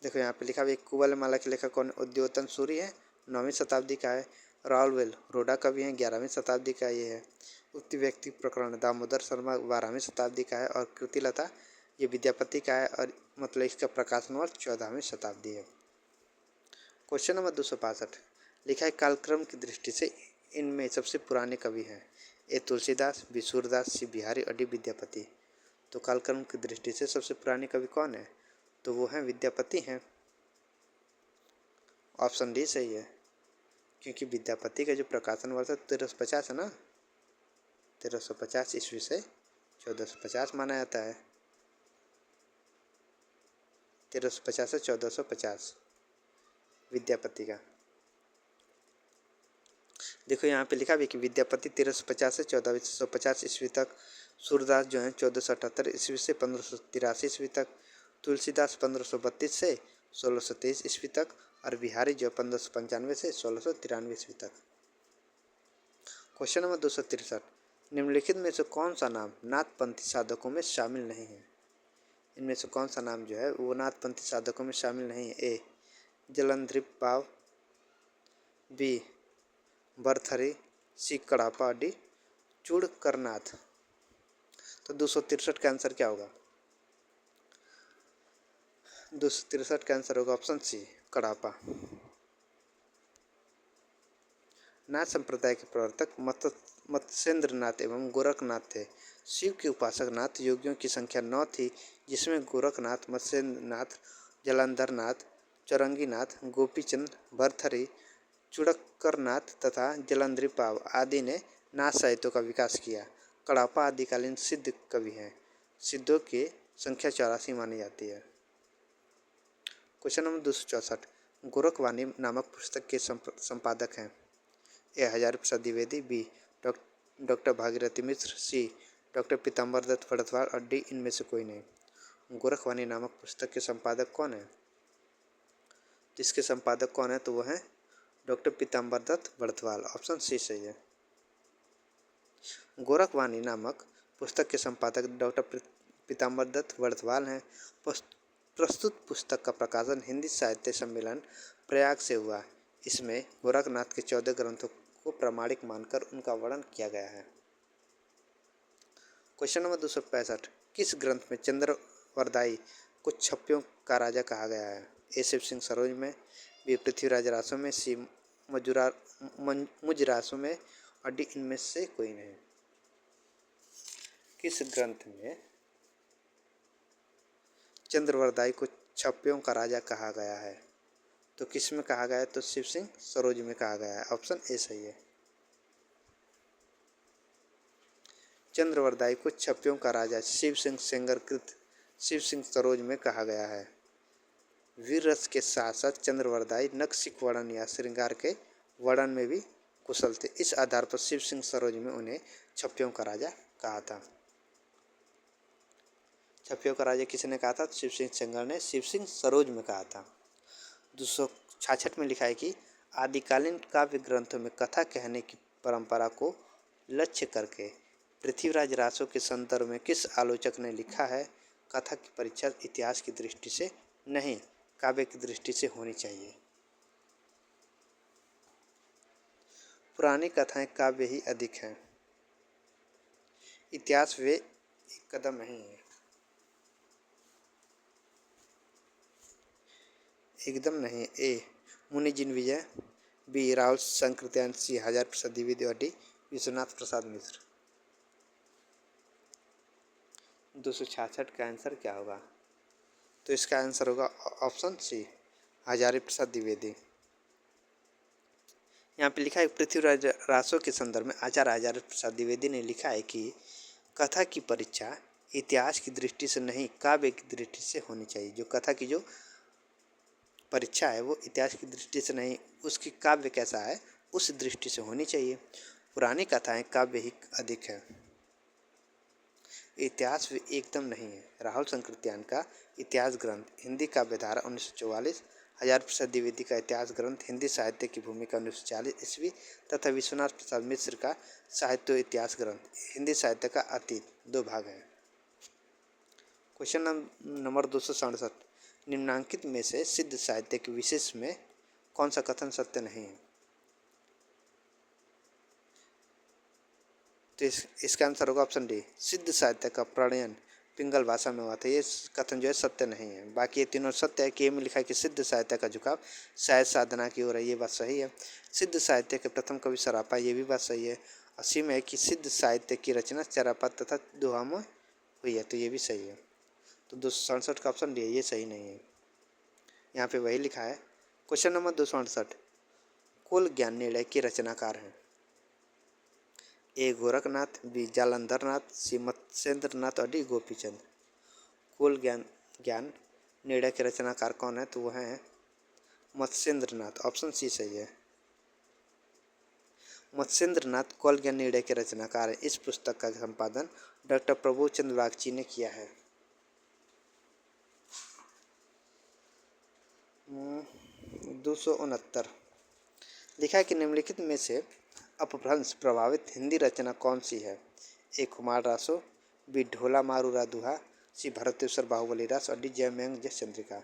देखो यहाँ पे लिखा हुआ कुवलयमाला के लेखक कौन? उद्योतन सूरी है, 9वीं शताब्दी का है। राउलवेल रोडा कवि है, 11वीं शताब्दी का ये है। उक्ति व्यक्ति प्रकरण दामोदर शर्मा 12वीं शताब्दी का है। और कृतिलता ये विद्यापति का है और मतलब इसका प्रकाशन वर्ष 14वीं शताब्दी है। क्वेश्चन नंबर 265 लिखा है कालक्रम की दृष्टि से इनमें सबसे पुराने कवि हैं। ए तुलसीदास, बी सूरदास, सी बिहारी और डी विद्यापति। तो कालक्रम की दृष्टि से सबसे पुराने कवि कौन है? तो वो हैं विद्यापति हैं। ऑप्शन डी सही है, क्योंकि विद्यापति का जो प्रकाशन वर्ष है 1350 है ना, 1350 ईस्वी से 1450 माना जाता है। 1350 से 1450 विद्यापति का। देखो यहाँ पे लिखा भी कि विद्यापति 1350 से 1450 ईस्वी तक, सूरदास जो है 1478 ईस्वी से 1583 ईस्वी तक, तुलसीदास 1532 से 1623 ईस्वी तक, और बिहारी जो 1595 से 1693 ईस्वी तक। क्वेश्चन नंबर 263, निम्नलिखित में से कौन सा नाम नाथपंथी साधकों में शामिल नहीं है? इनमें से कौन सा नाम जो है वो नाथपंथी साधकों में शामिल नहीं है? ए जलंधरी पाव, बी भरथरी, सी कड़ापा, डी चूड़करनाथ। तो 263 का आंसर क्या होगा? 263 का आंसर होगा ऑप्शन सी कड़ापा। नाथ संप्रदाय के प्रवर्तक मत्स्येंद्र नाथ एवं गोरखनाथ थे। शिव के उपासक नाथ योगियों की संख्या 9 थी, जिसमें गोरखनाथ, मत्स्येंद्र नाथ, जलंधर नाथ, चौरंगी नाथ, गोपीचंद, भरथरी, चूड़करनाथ तथा जलंधरी पाव आदि ने नाथ साहित्यों का विकास किया। कड़ापा आदिकालीन सिद्ध कवि हैं। सिद्धों की संख्या 84 मानी जाती है। क्वेश्चन नंबर 264, गोरखवाणी नामक पुस्तक के संपादक हैं? ए हजारी प्रसाद द्विवेदी, बी डॉक्टर भागीरथी मिश्र, सी डॉक्टर पीताम्बर दत्त भड़थवाल, और डी इनमें से कोई नहीं। गोरखवाणी नामक पुस्तक के संपादक कौन है? तो इसके संपादक कौन है? तो वो हैं डॉक्टर पीताम्बर दत्त भड़थवाल। ऑप्शन सी सही है। गोरखवाणी नामक पुस्तक के संपादक डॉक्टर पीताम्बर दत्त भड़थवाल हैं। प्रस्तुत पुस्तक का प्रकाशन हिंदी साहित्य सम्मेलन प्रयाग से हुआ। इसमें गोरखनाथ के 14 ग्रंथों को प्रामाणिक मानकर उनका वर्णन किया गया है। क्वेश्चन नंबर 265, किस ग्रंथ में चंद्रवरदाई को छप्पियों का राजा कहा गया है? ए शिव सिंह सरोज में, बी पृथ्वीराज रासो में, सी मुजरासो में, और डी इनमें से कोई नहीं। किस ग्रंथ में चंद्रवरदाई को छप्पियों का राजा कहा गया है? तो किस में कहा गया है? तो शिव सिंह सरोज में कहा गया है। ऑप्शन ए सही है। चंद्रवरदाई को छप्पियों का राजा शिव सिंह सेंगर कृत शिव सिंह सरोज में कहा गया है। वीर रस के साथ साथ चंद्रवरदाई नक्सिक वर्णन या श्रृंगार के वर्णन में भी कुशल थे। इस आधार पर शिव सिंह सरोज में उन्हें छप्पियों का राजा कहा था। छप्पियों का राजा किसने कहा था? शिव सिंह सेंगर ने शिव सिंह सरोज में कहा था। 266 में लिखा है कि आदिकालीन काव्य ग्रंथों में कथा कहने की परंपरा को लक्ष्य करके पृथ्वीराज रासो के संदर्भ में किस आलोचक ने लिखा है? कथा की परीक्षा इतिहास की दृष्टि से नहीं, काव्य की दृष्टि से होनी चाहिए। पुरानी कथाएं काव्य ही अधिक हैं, इतिहास वे एक कदम नहीं है। एकदम नहीं। ए मुनि जिन विजय, बी राहुल संकृत्यान, सी हजारी प्रसाद द्विवेदी, और डी विश्वनाथ प्रसाद मिश्र। 266 का आंसर क्या होगा? तो इसका आंसर होगा ऑप्शन सी हजारी प्रसाद द्विवेदी। यहाँ पे लिखा है पृथ्वीराज रासो के संदर्भ में आचार्य हजारी प्रसाद द्विवेदी ने लिखा है कि कथा की परीक्षा इतिहास की दृष्टि से नहीं, काव्य की दृष्टि से होनी चाहिए। जो कथा की जो परीक्षा है वो इतिहास की दृष्टि से नहीं, उसकी काव्य कैसा है उस दृष्टि से होनी चाहिए। पुरानी कथाएं काव्य ही अधिक है, इतिहास भी एकदम नहीं है। राहुल संकृत्यान का इतिहास ग्रंथ हिंदी काव्यधारा 1944, हजारी प्रसाद द्विवेदी का इतिहास ग्रंथ हिंदी साहित्य की भूमिका 1940 ईस्वी तथा विश्वनाथ प्रसाद मिश्र का साहित्य इतिहास ग्रंथ हिंदी साहित्य का अतीत, 2 भाग हैं। क्वेश्चन नंबर 267, निम्नांकित में से सिद्ध साहित्य के विशेष में कौन सा कथन सत्य नहीं है? तो इसका आंसर होगा ऑप्शन डी, सिद्ध साहित्य का प्रणयन पिंगल भाषा में हुआ था। ये कथन जो है सत्य नहीं है। बाकी ये तीनों सत्य है। कि ये में लिखा है कि सिद्ध साहित्य का झुकाव साहित्य साधना की ओर है, ये बात सही है। सिद्ध साहित्य के प्रथम कवि सरापा, ये भी बात सही है। अस्सी में है कि सिद्ध साहित्य की रचना चरापा तथा दोहा में हुई है, तो ये भी सही है। तो 267 का ऑप्शन डी है, ये सही नहीं है। यहाँ पे वही लिखा है। क्वेश्चन नंबर 268, कुल ज्ञान निर्णय के रचनाकार हैं। ए गोरखनाथ, बी जालंधर नाथ, सी मत्स्येंद्र नाथ और डी गोपीचंद। कुल ज्ञान ज्ञान निर्णय के रचनाकार कौन है? तो वो हैं मत्स्येंद्र नाथ। ऑप्शन सी सही है। मत्स्येंद्र नाथ कुल ज्ञान निर्णय के रचनाकार हैं। इस पुस्तक का संपादन डॉक्टर प्रभुचंद्र बागची ने किया है। 269 लिखा है कि निम्नलिखित में से अपभ्रंश प्रभावित हिंदी रचना कौन सी है? ए कुमार रासो, बी ढोला मारूरा दुहा, सी भरतेश्वर बाहुबली रास और डी जयमंग जय चंद्रिका।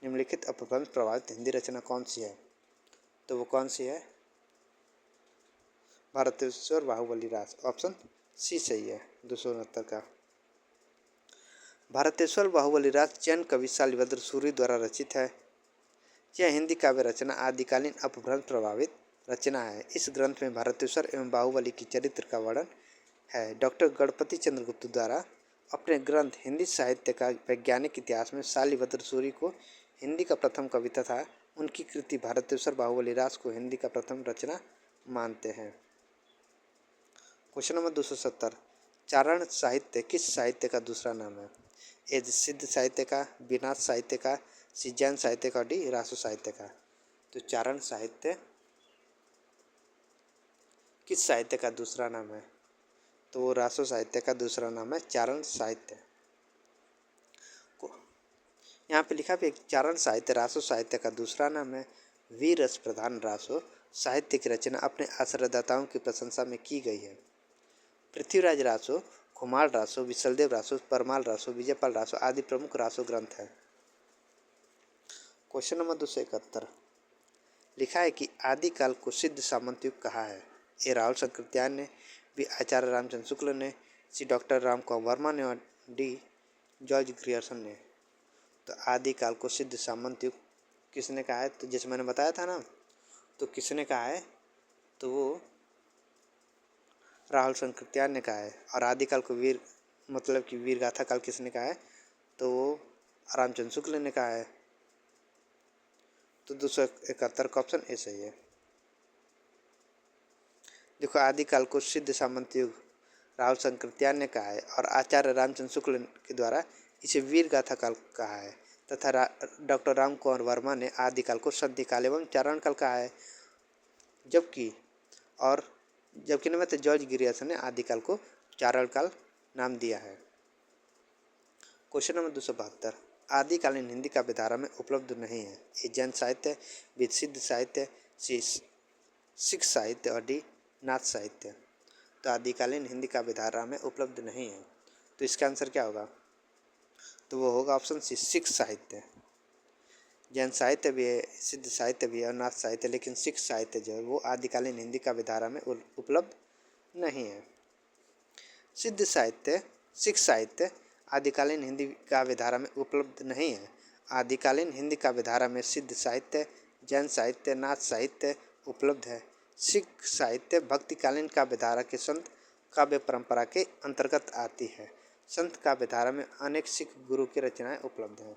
निम्नलिखित अपभ्रंश प्रभावित हिंदी रचना कौन सी है? तो वो कौन सी है? भरतेश्वर बाहुबली रास। ऑप्शन सी सही है 269 का। भरतेश्वर बाहुबली रास जैन कवि शालिभद्र सूरी द्वारा रचित है। यह हिंदी काव्य रचना आदिकालीन अपभ्रंश प्रभावित रचना है। इस ग्रंथ में भरतेश्वर एवं बाहुबली की चरित्र का वर्णन है। डॉक्टर गणपति चंद्र गुप्त द्वारा अपने ग्रंथ हिंदी साहित्य का वैज्ञानिक इतिहास में शालिभद्र सूरी को हिंदी का प्रथम कवि तथा उनकी कृति भरतेश्वर बाहुबली रास को हिंदी का प्रथम रचना मानते हैं। क्वेश्चन नंबर 270, चारण साहित्य किस साहित्य का दूसरा नाम है? ए सिद्ध साहित्य का, विनाश साहित्य का, सी जैन साहित्य का, डी रासो साहित्य का। तो चारण साहित्य किस साहित्य का दूसरा नाम है? तो वो रासो साहित्य का दूसरा नाम है चारण साहित्य। यहाँ पे लिखा भी चारण साहित्य रासो साहित्य का दूसरा नाम है। वीर रस प्रधान रासो साहित्य की रचना अपने आश्रयदाताओं की प्रशंसा में की गई है। पृथ्वीराज रासो, कुमार रासो, विशलदेव रासो, परमाल रासो, विजयपाल रासो आदि प्रमुख रासो ग्रंथ है। क्वेश्चन नंबर 271 लिखा है कि आदिकाल को सिद्ध सामंत युग कहा है। ए राहुल शंकरत्यान ने, बी आचार्य रामचंद्र शुक्ल ने, सी डॉक्टर रामकुमार वर्मा ने और डी जॉर्ज ग्रियर्सन ने। तो आदिकाल को सिद्ध सामंत युग किसने कहा है? तो जैसे मैंने बताया था ना, तो किसने कहा है? तो वो राहुल शंकरत्यान ने कहा है। और आदिकाल को वीर मतलब कि वीर गाथा काल किसने कहा है? तो वो रामचंद्र शुक्ल ने कहा है। तो 271 का ऑप्शन ए सही है। देखो, आदिकाल को सिद्ध सामंत युग राहुल शंकरत्यान ने कहा है और आचार्य रामचंद्र शुक्ल के द्वारा इसे वीर गाथा काल कहा है तथा डॉक्टर राम कुमार वर्मा ने आदिकाल को संधि काल एवं चारण काल कहा है। जबकि जॉर्ज ग्रियर्सन ने आदिकाल को चारण काल नाम दिया है। क्वेश्चन नंबर 272 आदिकालीन हिंदी काव्यधारा में उपलब्ध नहीं है। ए जैन साहित्य, बी सिद्ध साहित्य, सी सिख साहित्य और डी नाथ साहित्य। तो आदिकालीन हिंदी काव्यधारा में उपलब्ध नहीं है। तो इसका आंसर क्या होगा? तो वो होगा ऑप्शन सी सिख साहित्य। जैन साहित्य भी है, सिद्ध साहित्य भी है और नाथ साहित्य, लेकिन सिख साहित्य जो है वो आदिकालीन हिंदी काव्यधारा में उपलब्ध नहीं है। सिद्ध साहित्य, सिख साहित्य आदिकालीन हिंदी काव्यधारा में उपलब्ध नहीं है। आदिकालीन हिंदी काव्यधारा में सिद्ध साहित्य, जैन साहित्य, नाथ साहित्य उपलब्ध है। सिख साहित्य भक्तिकालीन काव्यधारा के संत काव्य परंपरा के अंतर्गत आती है। संत काव्यधारा में अनेक सिख गुरु की रचनाएं उपलब्ध हैं।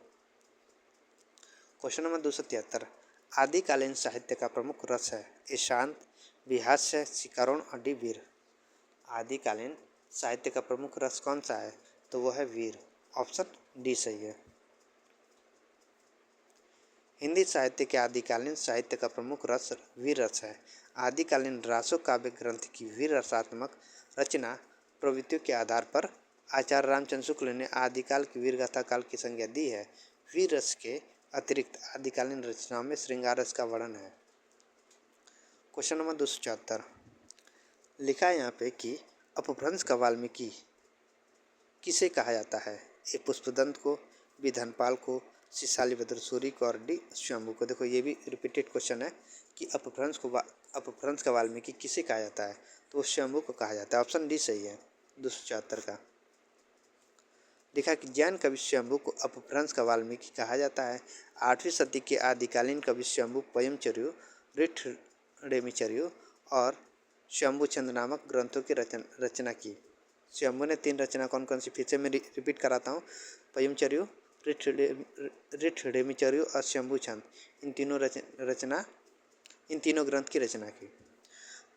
क्वेश्चन नंबर 273 आदिकालीन साहित्य का प्रमुख रस है। ए शांत, बी हास्य, सी करुण और डी वीर। आदिकालीन साहित्य का प्रमुख रस कौन सा है? तो वो है वीर। ऑप्शन डी सही है। हिंदी साहित्य के आदिकालीन साहित्य का प्रमुख रस वीर रस है। आदिकालीन रासो काव्य ग्रंथ की वीर रसात्मक रचना प्रवृत्तियों के आधार पर आचार्य रामचंद्र शुक्ल ने आदिकाल की वीर गाथा काल की संज्ञा दी है। वीर रस के अतिरिक्त आदिकालीन रचनाओं में श्रृंगार रस का वर्णन है। क्वेश्चन नंबर 274 लिखा है यहाँ पे कि अपभ्रंश का वाल्मीकि किसे कहा जाता है? ए पुष्पदंत को, बी धनपाल को, सी शालिभद्र सूरी को और डी स्वयंभू को। देखो, ये भी रिपीटेड क्वेश्चन है कि अपभ्रंश का वाल्मीकि किसे कहा जाता है? तो स्वयंभू को कहा जाता है। ऑप्शन डी सही है 274 का। लिखा कि जैन कवि स्वयंभू को अपभ्रंश का वाल्मीकि कहा जाता है। 8वीं सदी के आदिकालीन कवि स्वयंभू पयमचर्यु, ऋठ रेमिचर्यु और स्वयंभू छंद नामक ग्रंथों की रचना की। स्वयंभू ने 3 रचना कौन कौन सी, फिर से मैं रिपीट कराता हूँ। पयमचर्यु, ऋठिडेमीचर्यु और स्वयंभू छंद, इन तीनों ग्रंथ की रचना की।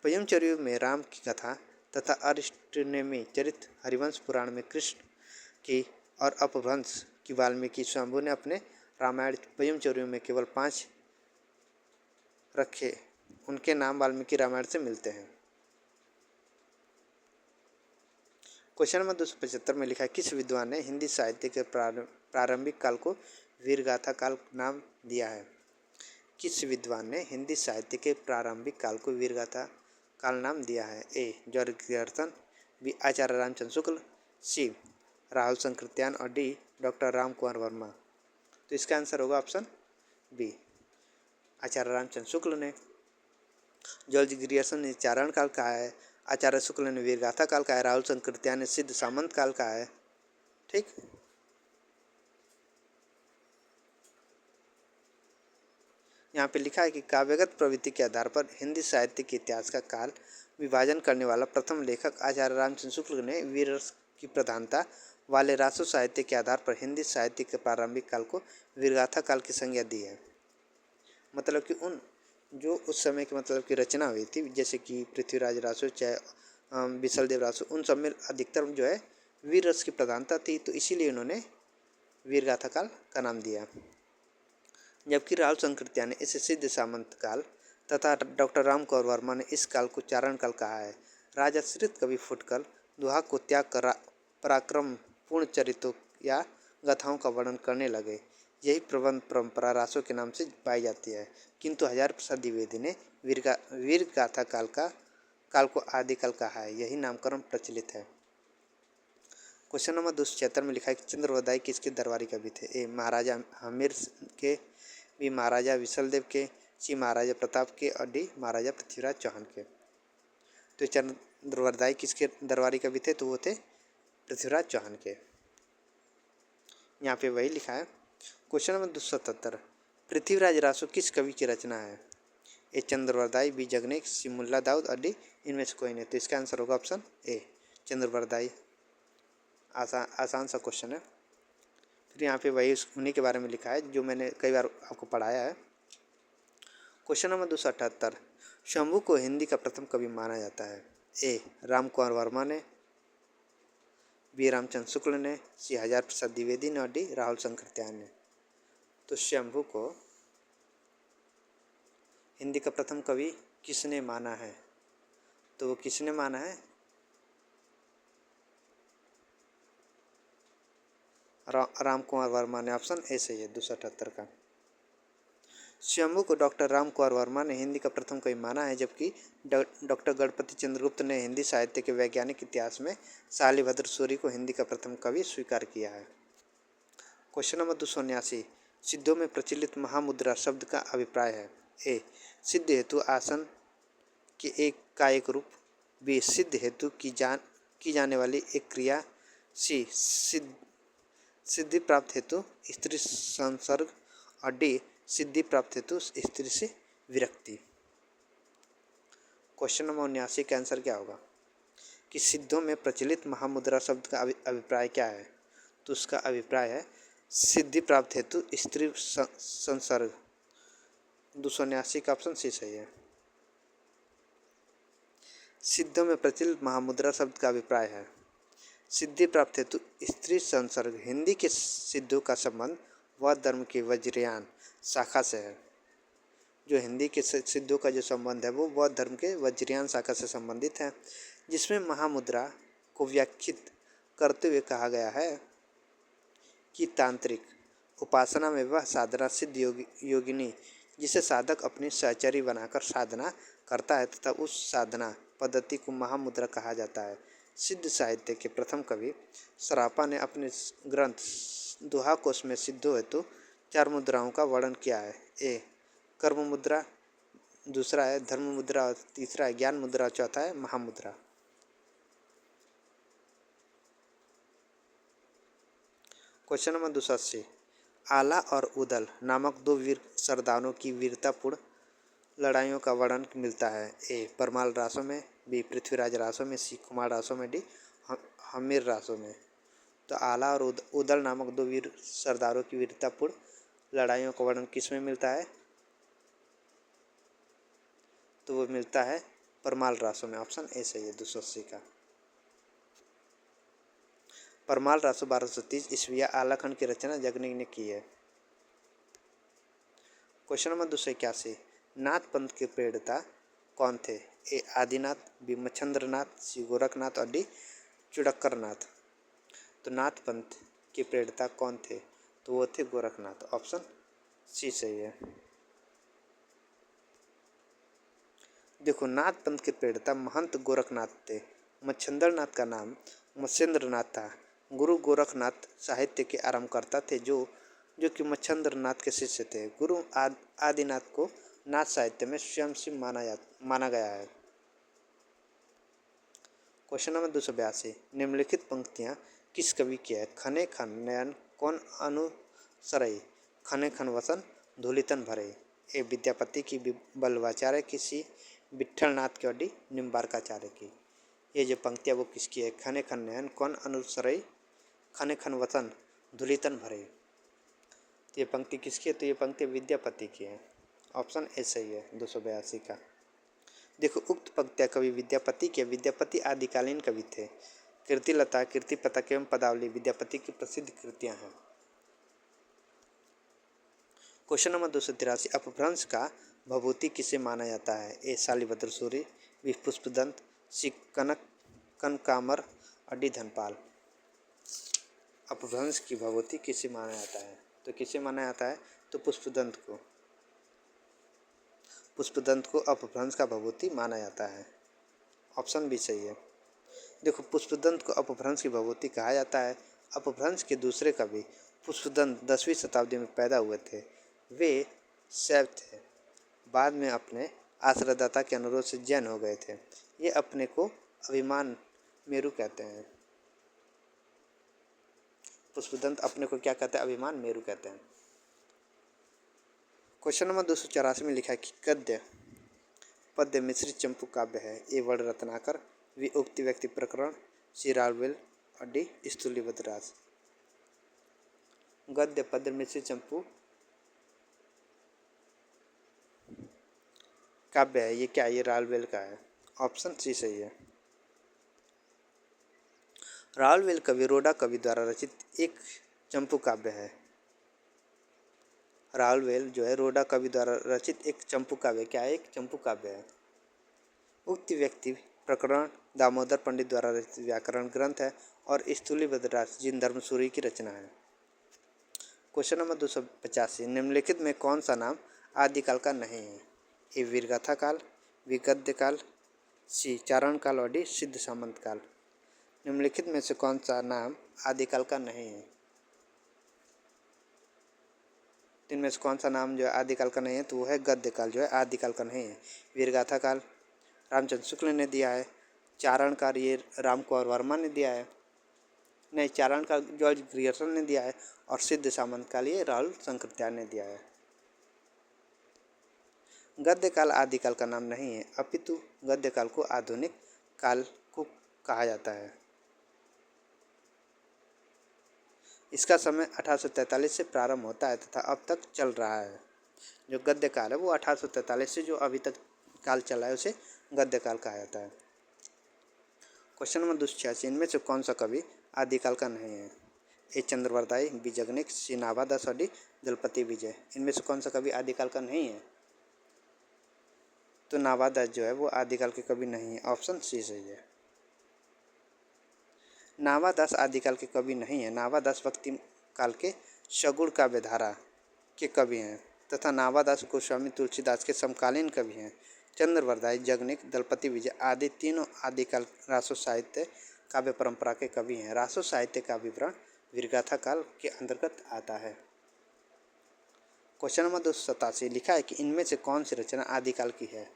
पयमचर्यु में राम की कथा तथा अरिष्टनेमी चरित हरिवंश पुराण में कृष्ण की और अपभ्रंश की वाल्मीकि स्वयंभू ने अपने रामायण पयमचर्यु में केवल 5 रखे। उनके नाम वाल्मीकि रामायण से मिलते हैं। क्वेश्चन नंबर 275 में लिखा है, किस विद्वान ने हिंदी साहित्य के प्रारंभिक काल को वीरगाथा काल नाम दिया है? किस विद्वान ने हिंदी साहित्य के प्रारंभिक काल को वीरगाथा काल नाम दिया है? A. George Grierson, B. Acharya Ramchandra Shukla, C. Rahul Sankrityayan और डी. डॉक्टर राम कुंवर वर्मा। तो इसका आंसर होगा ऑप्शन बी, आचार्य रामचंद्र शुक्ल ने। जॉर्ज ग्रियर्सन ने चारण काल कहा है, आचार्य शुक्ल ने वीरगाथा काल का है, राहुल शंकरत्यान ने सिद्ध सामंत काल का है। ठीक, यहाँ पे लिखा है कि काव्यगत प्रवृत्ति के आधार पर हिंदी साहित्य के इतिहास का काल विभाजन करने वाला प्रथम लेखक आचार्य रामचंद्र शुक्ल ने वीर रस की प्रधानता वाले रासो साहित्य के आधार पर हिंदी साहित्य के प्रारंभिक काल को वीरगाथा काल की संज्ञा दी है। मतलब कि उन जो उस समय की मतलब की रचना हुई थी, जैसे कि पृथ्वीराज रासो चाहे विशलदेव रासो, उन सब में अधिकतर जो है वीर रस की प्रधानता थी, तो इसीलिए उन्होंने वीरगाथा काल का नाम दिया। जबकि राहुल शंकरत्यान ने इसे सिद्ध सामंत काल तथा डॉक्टर राम कुंवर वर्मा ने इस काल को चारण काल कहा है। राजाश्रित कवि फुटकर दुहा को त्याग कर पराक्रम पूर्ण चरित्रों या गाथाओं का वर्णन करने लगे। यही प्रबंध परंपरा रासों के नाम से पाई जाती है, किंतु हजार प्रसाद द्विवेदी ने वीर गाथा काल को आदिकाल कहा है। यही नामकरण प्रचलित है। क्वेश्चन नंबर 276 में लिखा है कि चंद्रवरदाई किसके दरबारी कवि थे? ए. महाराजा हमीर के, बी. महाराजा विशलदेव के, सी. महाराजा प्रताप के और डी. महाराजा पृथ्वीराज चौहान के। तो चंद्रवरदाई किसके दरबारी कवि थे? तो वो थे पृथ्वीराज चौहान के। यहाँ पे वही लिखा है। क्वेश्चन नंबर 277, पृथ्वीराज रासो किस कवि की रचना है? ए. चंद्रवरदाई, बी. जगनेक, सी. मुल्ला दाऊद और डी. इनमें से कोई नहीं। तो इसका आंसर होगा ऑप्शन ए, चंद्रवरदाई। आसान सा क्वेश्चन है। फिर यहाँ पे वही उन्हीं के बारे में लिखा है जो मैंने कई बार आपको पढ़ाया है। क्वेश्चन नंबर 278, शंभू को हिंदी का प्रथम कवि माना जाता है? ए. राम कुंवर वर्मा ने, बी. रामचंद्र शुक्ल ने, सी. हजार प्रसाद द्विवेदी ने और डी. राहुल शंकरत्यान ने। तो शंभू को हिंदी का प्रथम कवि किसने माना है? तो वो किसने माना है? राम कुंवर वर्मा ने। ऑप्शन ए सही है 278 का। शंभू को डॉक्टर राम कुंवर वर्मा ने हिंदी का प्रथम कवि माना है, जबकि डॉक्टर गणपति चंद्रगुप्त ने हिंदी साहित्य के वैज्ञानिक इतिहास में शालिभद्र सूरी को हिंदी का प्रथम कवि स्वीकार किया है। क्वेश्चन नंबर 279, सिद्धों में प्रचलित महामुद्रा शब्द का अभिप्राय है? ए. सिद्ध हेतु आसन के एक रूप, बी. सिद्ध हेतु की जाने वाली एक क्रिया, सी. सिद्धि प्राप्त हेतु स्त्री संसर्ग और डी. सिद्धि प्राप्त हेतु स्त्री से विरक्ति। क्वेश्चन नंबर 79 का आंसर क्या होगा कि सिद्धों में प्रचलित महामुद्रा शब्द का अभिप्राय क्या है? तो उसका अभिप्राय है सिद्धि प्राप्त हेतु स्त्री संसर्ग। 279 का ऑप्शन सी सही है। सिद्धों में प्रचलित महामुद्रा शब्द का अभिप्राय है सिद्धि प्राप्त हेतु स्त्री संसर्ग। हिंदी के सिद्धों का संबंध बौद्ध धर्म की वज्रयान शाखा से है। जो हिंदी के सिद्धों का जो संबंध है वो बौद्ध धर्म के वज्रयान शाखा से संबंधित है, जिसमें महामुद्रा को व्याख्यात करते हुए कहा गया है कि तांत्रिक उपासना में वह साधना सिद्ध योगिनी जिसे साधक अपनी सहचरी बनाकर साधना करता है तथा उस साधना पद्धति को महामुद्रा कहा जाता है। सिद्ध साहित्य के प्रथम कवि सरापा ने अपने ग्रंथ दोहा कोश में सिद्धों हेतु 4 मुद्राओं का वर्णन किया है। ए. कर्म मुद्रा, दूसरा है धर्म मुद्रा और तीसरा है ज्ञान मुद्रा और चौथा है महामुद्रा। क्वेश्चन नंबर 280, आला और उदल नामक 2 वीर सरदारों की वीरतापूर्ण लड़ाइयों का वर्णन मिलता है। ए. परमाल रासों में, बी. पृथ्वीराज रासों में, सी. कुमार रासों में, डी. हमीर रासों में। तो आला और उदल नामक दो वीर सरदारों की वीरतापूर्ण लड़ाइयों का वर्णन किस में मिलता है? तो वो मिलता है परमाल रासों में। ऑप्शन ए सही है 280 का। परमाल रासो 1230 ईस्वी आलाखंड की रचना याज्ञनिक ने की है। क्वेश्चन नंबर 281, नाथ पंथ के प्रेरता कौन थे? ए आदिनाथ, बी मच्छंद्रनाथ, सी गोरखनाथ और डी चुड़क्कर नाथ। तो नाथ पंथ के प्रेरता कौन थे? तो वो थे गोरखनाथ। ऑप्शन सी सही है। देखो, नाथ पंथ के प्रेरता महंत गोरखनाथ थे। मच्छंद्रनाथ का नाम मत्स्येंद्रनाथ था। गुरु गोरखनाथ साहित्य के आरंभकर्ता थे जो कि मच्छंद्रनाथ के शिष्य थे। गुरु आदिनाथ को नाथ साहित्य में स्वयं से माना गया है। क्वेश्चन नंबर 282, निम्नलिखित पंक्तियाँ किस कवि की है? खने खन नयन कौन अनुसरई, खने खन वसन धूलितन भरे। ए विद्यापति की, बी बल्लवाचार्य की, सी विट्ठलनाथ की और डी निम्बार्काचार्य की। ये जो पंक्तियाँ वो किसकी है? खने खन नयन कौन अनुसरई, खने खन वसन धूलितन भरे। तो ये पंक्ति किसकी है? तो ये पंक्ति विद्यापति की है। ऑप्शन ए सही है 282 का। देखो, उक्त पंक्तियाँ कवि विद्यापति के विद्यापति आदिकालीन कवि थे। कीर्तिलता, कीर्तिपतक एवं पदावली विद्यापति की प्रसिद्ध कृतियाँ हैं। क्वेश्चन नंबर 283, अपभ्रंश का भभूति किसे माना जाता है? ए शालिभद्र सूरि, बी पुष्पदंत, सी कनकामर और डी धनपाल। अपभ्रंश की भभूति किसे माना जाता है? तो किसे माना जाता है? तो पुष्पदंत को। पुष्पदंत को अपभ्रंश का भभूति माना जाता है। ऑप्शन भी सही है। देखो, पुष्पदंत को अपभ्रंश की भभूति कहा जाता है। अपभ्रंश के दूसरे कवि पुष्पदंत 10वीं शताब्दी में पैदा हुए थे। वे शैव थे। बाद में अपने आश्रयदाता के अनुरोध से जैन हो गए थे। ये अपने को अभिमान मेरु कहते हैं। पुष्पदंत अपने को क्या कहते हैं? अभिमान मेरु कहते हैं। क्वेश्चन नंबर 284 में लिखा है कि गद्य पद्य मिश्रित चंपू काव्य है। ए वर्ण रत्नाकर, वी उक्ति व्यक्ति प्रकरण, सी रालवेल और डी स्थूलीबद्ध राज। गद्य पद्य मिश्रित चंपू काव्य है, ये क्या है? ये रालवेल का है। ऑप्शन सी सही है। रालवेल कवि रोडा कवि द्वारा रचित एक चंपू काव्य है। रालवेल जो है रोडा कवि द्वारा रचित एक चंपू काव्य, क्या है? एक चंपू काव्य है। उक्त व्यक्ति प्रकरण दामोदर पंडित द्वारा रचित व्याकरण ग्रंथ है और स्थूलीबद्ध राज जिन धर्मसूरी की रचना है। क्वेश्चन नंबर 285, निम्नलिखित में कौन सा नाम आदिकाल का नहीं है? ए वीरगाथा काल, बी गद्य काल, सी चारण काल और डी सिद्ध सामंत काल। निम्नलिखित में से कौन सा नाम आदिकाल का नहीं है? इनमें से कौन सा नाम जो है आदिकाल का नहीं है? तो वो है गद्य काल जो है आदिकाल का नहीं है। वीरगाथा काल रामचंद्र शुक्ल ने दिया है। चारण काल ये राम कुंवर वर्मा ने दिया है। नहीं, चारण काल जॉर्ज ग्रियर्सन ने दिया है। और सिद्ध सामंत काल ये राहुल शंकराचार्य ने दिया है। गद्य काल आदिकाल का नाम नहीं है, अपितु गद्य काल को आधुनिक काल को कहा जाता है। इसका समय 1843 से प्रारंभ होता है तथा अब तक चल रहा है। जो गद्य काल है वो 1843 से जो अभी तक काल चला है उसे गद्य काल कहा जाता है। क्वेश्चन नंबर 286, इनमें से कौन सा कवि आदिकाल का नहीं है? ए चंद्रवरदाई, बी जगनिक, सी नाभादास और डी दलपति विजय। इनमें से कौन सा कवि आदिकाल का नहीं है? तो नाभादास जो है वो आदिकाल के कवि नहीं है। ऑप्शन सी सही है। नाभादास आदिकाल के कवि नहीं है। नाभादास भक्ति काल के सगुण काव्यधारा के कवि हैं तथा नाभादास गोस्वामी तुलसीदास के समकालीन कवि हैं। चंद्रवरदाई, जगनिक, दलपति विजय आदि तीनों आदिकाल रासो साहित्य काव्य परंपरा के कवि हैं। रासो साहित्य का विवरण वीरगाथा काल के अंतर्गत आता है। क्वेश्चन नंबर 287, लिखा है कि इनमें से कौन सी रचना आदिकाल की है?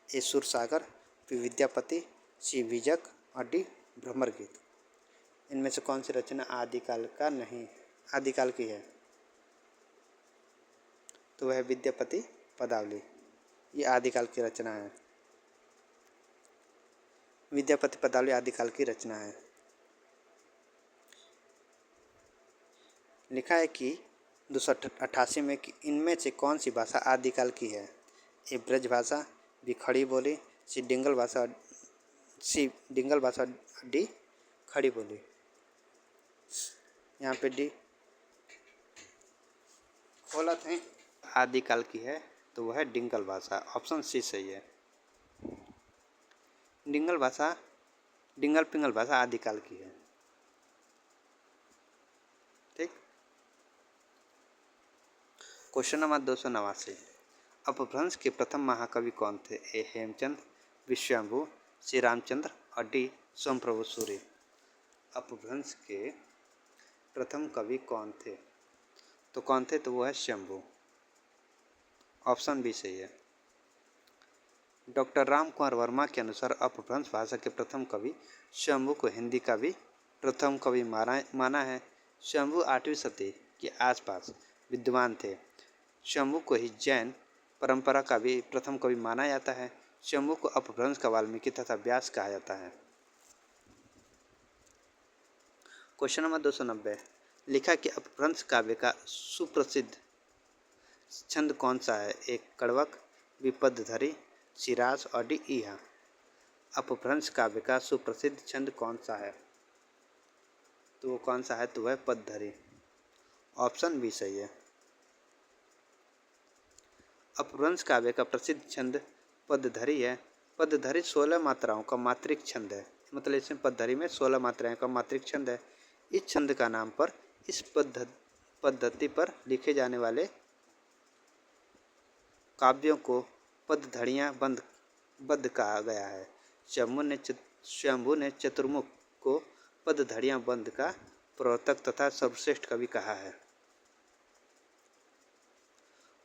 ए सुरसागर, बी विद्यापति, सी विजक और डी भ्रमर गीत। इनमें से कौन सी रचना आदिकाल का नहीं आदिकाल की है? तो वह विद्यापति पदावली, ये आदिकाल की रचना है। विद्यापति पदावली आदिकाल की रचना है। लिखा है कि 288 में कि इनमें से कौन सी भाषा आदिकाल की है? ए ब्रज भाषा, बी खड़ी बोली, सी डिंगल भाषा, डी खड़ी बोली। यहाँ पे डी गलत है, आदिकाल की है तो वह है डिंगल भाषा। ऑप्शन सी सही है। डिंगल पिंगल भाषा आदिकाल की है। ठीक। क्वेश्चन नंबर 289, अपभ्रंश के प्रथम महाकवि कौन थे? ए हेमचंद, विश्वम्भु, श्री रामचंद्र और डी सोमप्रभु सूरी। अपभ्रंश के प्रथम कवि कौन थे? तो कौन थे? तो वो है शंभु। ऑप्शन बी सही है। डॉक्टर राम कुमार वर्मा के अनुसार अपभ्रंश भाषा के प्रथम कवि शंभु को हिंदी का भी प्रथम कवि माना है। शंभु 8वीं शती के आसपास विद्वान थे। शंभु को ही जैन परंपरा का भी प्रथम कवि माना जाता है। शंभु को अपभ्रंश का वाल्मीकि तथा व्यास कहा जाता है। क्वेश्चन नंबर 290, लिखा कि अपभ्रंश काव्य का सुप्रसिद्ध छंद कौन सा है? एक कड़वक, बी पद्यधरी, सिराज और डी ईहा। अपभ्रंश काव्य का सुप्रसिद्ध छंद कौन सा है? तो वो कौन सा है? तो वह पद्यधरी। ऑप्शन बी सही है। अपभ्रंश काव्य का प्रसिद्ध छंद पद्यधरी है। पद्यधरी 16 मात्राओं का मात्रिक छंद है। मतलब इसमें पद्यधरी में 16 मात्राएं का मात्रिक छंद है। इस छंद का नाम पर इस पद्धति पर लिखे जाने वाले काव्यों को पद्यधड़ियाँ बद्ध कहा गया है। शंभु ने चतुर्मुख को पद्यधड़ियाँ बंद का प्रवर्तक तथा सर्वश्रेष्ठ कवि कहा है।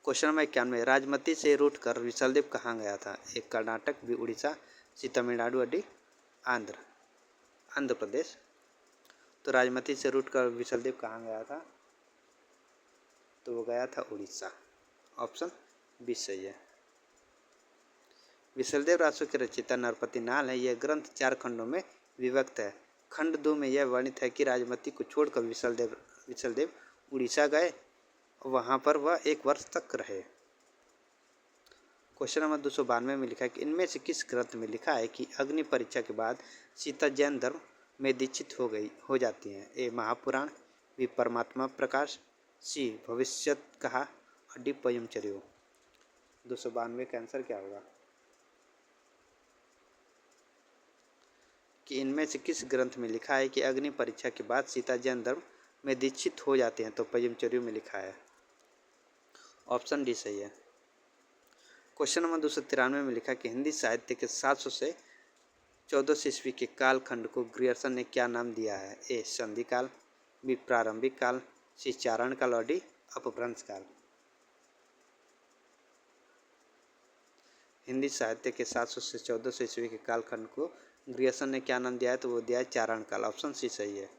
क्वेश्चन नंबर 91, राजमती से रूठकर विशलदेव कहाँ गया था? एक कर्नाटक, बी उड़ीसा, सी तमिलनाडु, डी आंध्र प्रदेश। तो राजमती से रूठकर विशलदेव कहाँ गया था? तो वो गया था उड़ीसा। ऑप्शन बी सही है। विशलदेव रासो के रचयिता नरपति नाल है। यह ग्रंथ 4 खंडों में विभक्त है। खंड 2 में यह वर्णित है कि राजमती को छोड़कर विशलदेव उड़ीसा गए, वहाँ पर वह 1 वर्ष तक रहे। क्वेश्चन नंबर 292 में लिखा है कि इनमें से किस ग्रंथ में लिखा है कि अग्नि परीक्षा के बाद सीता जैन धर्म में दीक्षित हो जाती हैं? ए महापुराण, बी परमात्मा प्रकाश, सी भविष्यत कहा और डी पयमचर्यो। 292 का आंसर क्या होगा? कि इनमें से किस ग्रंथ में लिखा है कि अग्नि परीक्षा के बाद सीता जैन धर्म में दीक्षित हो जाते हैं? तो पयमचर्यो में लिखा है। ऑप्शन डी सही है। क्वेश्चन नंबर 293 में लिखा कि हिंदी साहित्य के 700 से 1400 ईस्वी के कालखंड को ग्रियर्सन ने क्या नाम दिया है? ए संधि काल, बी प्रारंभिक काल, सी चारण काल और डी अपभ्रंश काल। हिंदी साहित्य के 700 से 1400 ईस्वी के कालखंड को ग्रियर्सन ने क्या नाम दिया है? तो वो दिया है चारण काल। ऑप्शन सी सही है।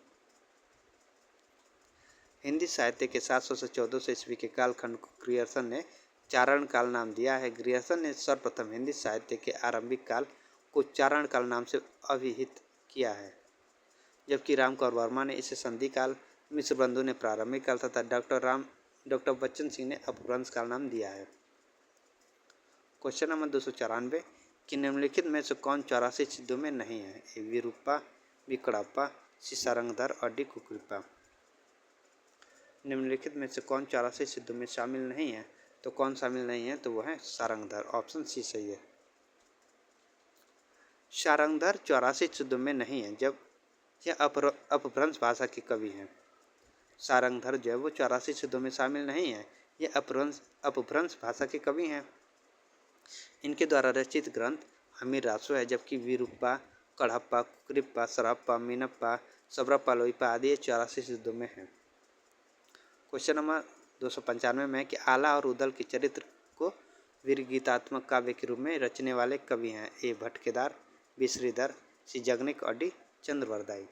हिंदी साहित्य के 700 से 1400 ईस्वी के कालखंड को ग्रियर्सन ने चारण काल नाम दिया है। ग्रियर्सन ने सर्वप्रथम हिंदी साहित्य के आरंभिक काल को चारण काल नाम से अभिहित किया है, जबकि रामकुमार वर्मा ने इसे संधि काल, मिश्र बंधु ने प्रारंभिक काल तथा डॉक्टर बच्चन सिंह ने अपभ्रंश काल नाम दिया है। क्वेश्चन नंबर 294 कि निम्नलिखित में से कौन 84 सिद्धों में नहीं है? ए विरूपा, बी कड़प्पा, सी सारंगधर और डी कुकृपा। निम्नलिखित में से कौन 84 सिद्धों में शामिल नहीं है? तो कौन शामिल नहीं है? तो वह है सारंगधर। ऑप्शन सी सही है। सारंगधर 84 सिद्धों में नहीं है, जब यह अपभ्रंश भाषा के कवि हैं। सारंगधर जो है वो 84 सिद्धों में शामिल नहीं है, ये अपभ्रंश भाषा के कवि हैं। इनके द्वारा रचित ग्रंथ अमीर रासो है, जबकि विरूपा, कड़प्पा, कुकृप्पा, सरप्पा, मीनप्पा, सबरप्पा, लोईपा आदि 84 सिद्धों में हैं। क्वेश्चन नंबर 295 में है कि आला और उदल के चरित्र को वीर गीतात्मक काव्य के रूप में रचने वाले कवि हैं? ए भटकेदार, बी श्रीधर, सी जगनिक और डी चंद्रवरदाई।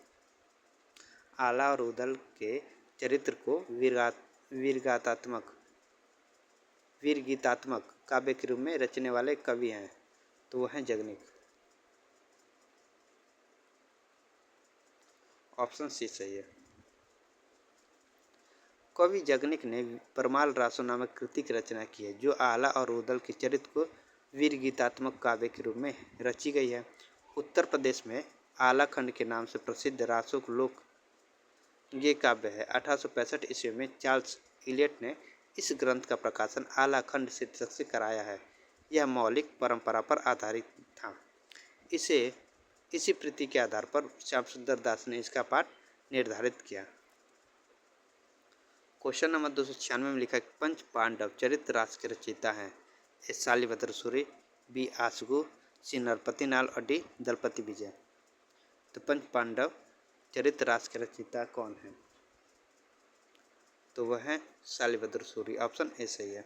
आला और उदल के चरित्र को वीर गीतात्मक काव्य के रूप में रचने वाले कवि हैं, तो वह हैं जगनिक। ऑप्शन सी सही है। कवि जगनिक ने परमाल रासो नामक कृति की रचना की है, जो आला और रुदल के चरित्र को वीर गीतात्मक काव्य के रूप में रची गई है। उत्तर प्रदेश में आला खंड के नाम से प्रसिद्ध रासो लोक ये काव्य है। 1865 ईस्वी में चार्ल्स इलियट ने इस ग्रंथ का प्रकाशन आला खंड शीर्षक से कराया है। यह मौलिक परंपरा पर आधारित था। इसी प्रीति के आधार पर श्याम सुंदर दास ने इसका पाठ निर्धारित किया। क्वेश्चन नंबर 296 में लिखा है पंच पांडव चरित्र रास के रचयिता हैं। ए शालिभद्र सूरी, बी आसगु, सी नरपति नाल और डी दलपति विजय। तो पंच पांडव चरित्र रास के रचयिता कौन है? तो वह है शालिभद्र सूरी। ऑप्शन ए सही है।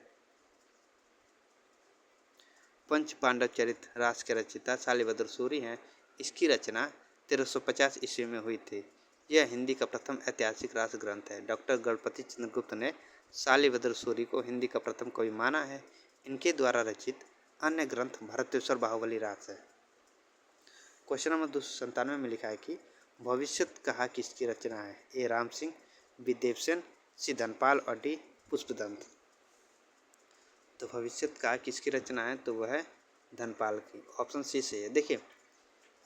पंच पांडव चरित्र रास के रचयिता शालिभद्र सूरी हैं। इसकी रचना 1350 ईस्वी में हुई थी। यह हिंदी का प्रथम ऐतिहासिक रास ग्रंथ है। डॉक्टर गणपति चंद्रगुप्त ने शालिभद्र सूरी को हिंदी का प्रथम कवि माना है। इनके द्वारा रचित अन्य ग्रंथ भरतेश्वर बाहुबली रास है। क्वेश्चन नंबर 297 में लिखा है कि भविष्यत कहा किसकी रचना है? ए राम सिंह, बी देवसेन, सी धनपाल और डी पुष्पदंत। तो भविष्यत कहा किसकी रचना है? तो वह है धनपाल की। ऑप्शन सी सही है। देखिए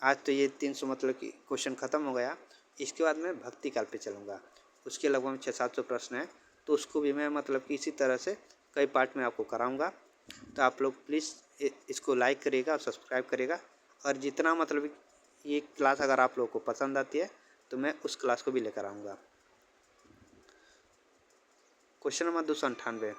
आज तो ये 300 मतलब कि क्वेश्चन खत्म हो गया। इसके बाद मैं भक्ति काल पे चलूँगा। उसके लगभग 600-700 प्रश्न हैं, तो उसको भी मैं मतलब कि इसी तरह से कई पार्ट में आपको कराऊँगा। तो आप लोग प्लीज़ इसको लाइक करिएगा और सब्सक्राइब करिएगा। और जितना मतलब ये क्लास अगर आप लोगों को पसंद आती है तो मैं उस क्लास को भी लेकर आऊँगा। Question number 298।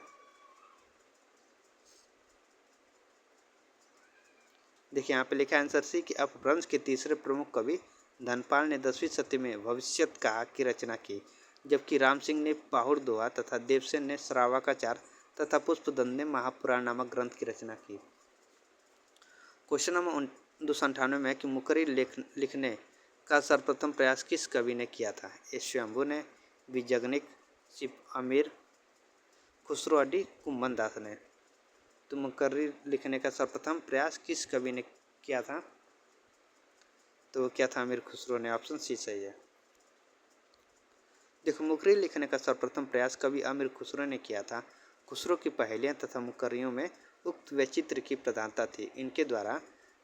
देखिए यहाँ पे लिखा है आंसर सी कि अपभ्रंश के तीसरे प्रमुख कवि धनपाल ने 10वीं शती में भविष्यत कहा की रचना की, जबकि राम सिंह ने पाहुड़ दोहा तथा देवसेन ने श्रावकाचार तथा पुष्पदंत ने महापुराण नामक ग्रंथ की रचना की। क्वेश्चन नंबर 298 में कि मुकरी लिखने का सर्वप्रथम प्रयास किस कवि ने किया था? ए स्वयंभू ने, बी जगनिक, सी अमीर खुसरो, डी कुंभन दास ने। तो मुकर्री लिखने का सर्वप्रथम प्रयास किस कवि ने किया था? तो क्या था? अमीर खुसरो ने। ऑप्शन सी सही है। देखो मुकर्री लिखने का सर्वप्रथम प्रयास कवि अमीर खुसरो ने किया था। खुसरो की पहेलियाँ तथा मुकर्रियों में उक्त वैचित्र की प्रधानता थी। इनके द्वारा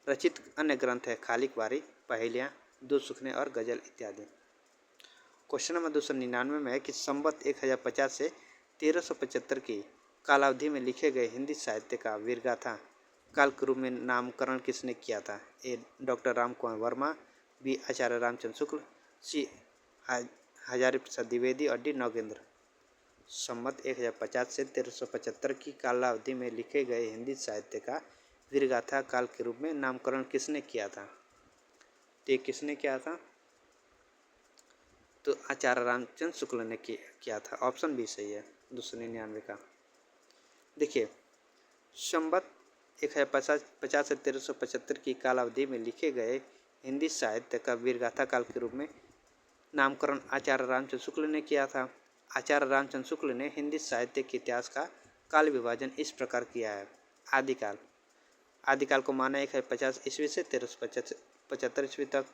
रचित अन्य ग्रंथ है खालिक वारी, पहेलियाँ, दो सुखने और गजल इत्यादि। क्वेश्चन नंबर 299 में है कि संवत 1050 से 1375 की कालावधि में लिखे गए हिंदी साहित्य का वीरगाथा काल के रूप में नामकरण किसने किया था? ए डॉक्टर राम कुमार वर्मा, बी आचार्य रामचंद्र शुक्ल, सी हजारी प्रसाद द्विवेदी और डी नौगेंद्र। संवत 1050 से 1375 की कालावधि में लिखे गए हिंदी साहित्य का वीरगाथा काल के रूप में नामकरण किसने किया था? तो ये किसने किया था? तो आचार्य रामचंद्र शुक्ल ने किया था। ऑप्शन बी सही है 299 का। देखिए संवत 1050 से 1375 की कालावधि में लिखे गए हिंदी साहित्य का वीरगाथा काल के रूप में नामकरण आचार्य रामचंद्र शुक्ल ने किया था। आचार्य रामचंद्र शुक्ल ने हिंदी साहित्य के इतिहास का काल विभाजन इस प्रकार किया है। आदिकाल को माना 1050 ईस्वी से 1375 ईस्वी तक।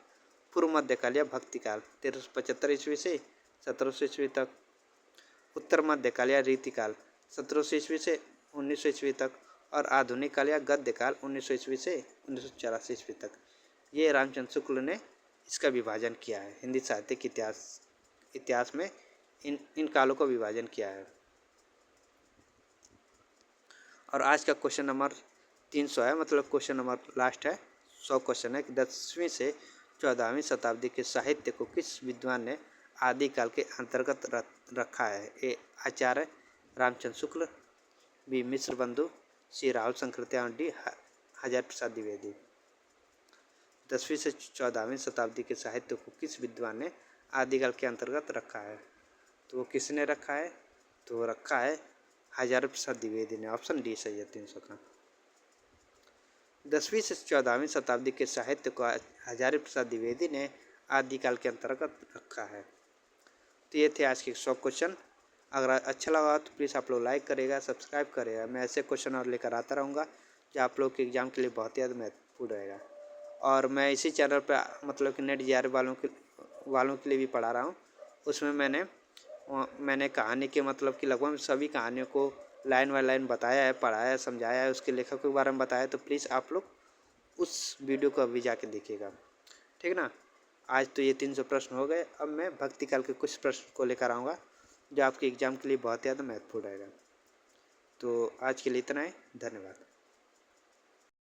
पूर्व मध्यकाल या भक्तिकाल 1375 ईस्वी से 1700 ईस्वी तक। उत्तर मध्यकाल या रीतिकाल 1700 ईस्वी से 1900 ईस्वी तक। और आधुनिक काल या गद्यकाल 1900 ईस्वी से 1984 ईस्वी तक। ये रामचंद्र शुक्ल ने इसका विभाजन किया है। हिंदी साहित्य के इतिहास में इन कालों का विभाजन किया है। और आज का क्वेश्चन नंबर 300 है, मतलब क्वेश्चन नंबर लास्ट है। 100 क्वेश्चन है कि 10वीं से 14वीं शताब्दी के साहित्य को किस विद्वान ने आदिकाल के अंतर्गत रखा है? ए आचार्य रामचंद्र शुक्ल, बी मिश्र बंधु, सी राहुल संकृत्या, डी हजारी प्रसाद द्विवेदी। 10वीं से 14वीं शताब्दी के साहित्य को किस विद्वान ने आदिकाल के अंतर्गत रखा है? तो वो किसने रखा है? तो रखा है हजारी प्रसाद द्विवेदी ने। ऑप्शन डी सही है 300 का। 10वीं से 14वीं शताब्दी के साहित्य को हजारी प्रसाद द्विवेदी ने आदिकाल के अंतर्गत रखा है। तो ये थे आज के 100 क्वेश्चन। अगर अच्छा लगा तो प्लीज़ आप लोग लाइक करेगा, सब्सक्राइब करेगा। मैं ऐसे क्वेश्चन और लेकर आता रहूँगा जो आप लोग के एग्ज़ाम के लिए बहुत ही ज़्यादा महत्वपूर्ण रहेगा। और मैं इसी चैनल पर मतलब कि नेट JRF वालों के लिए भी पढ़ा रहा हूँ। उसमें मैंने मैंने कहानी के मतलब कि लगभग सभी कहानियों को लाइन बाय लाइन बताया है, पढ़ाया है, समझाया है, उसके लेखक के बारे में बताया है। तो प्लीज़ आप लोग उस वीडियो को अभी जाके देखिएगा, ठीक ना। आज तो ये 300 प्रश्न हो गए। अब मैं भक्ति काल के कुछ प्रश्न को लेकर आऊँगा जो आपके एग्ज़ाम के लिए बहुत ज़्यादा महत्वपूर्ण रहेगा। तो आज के लिए इतना ही, धन्यवाद।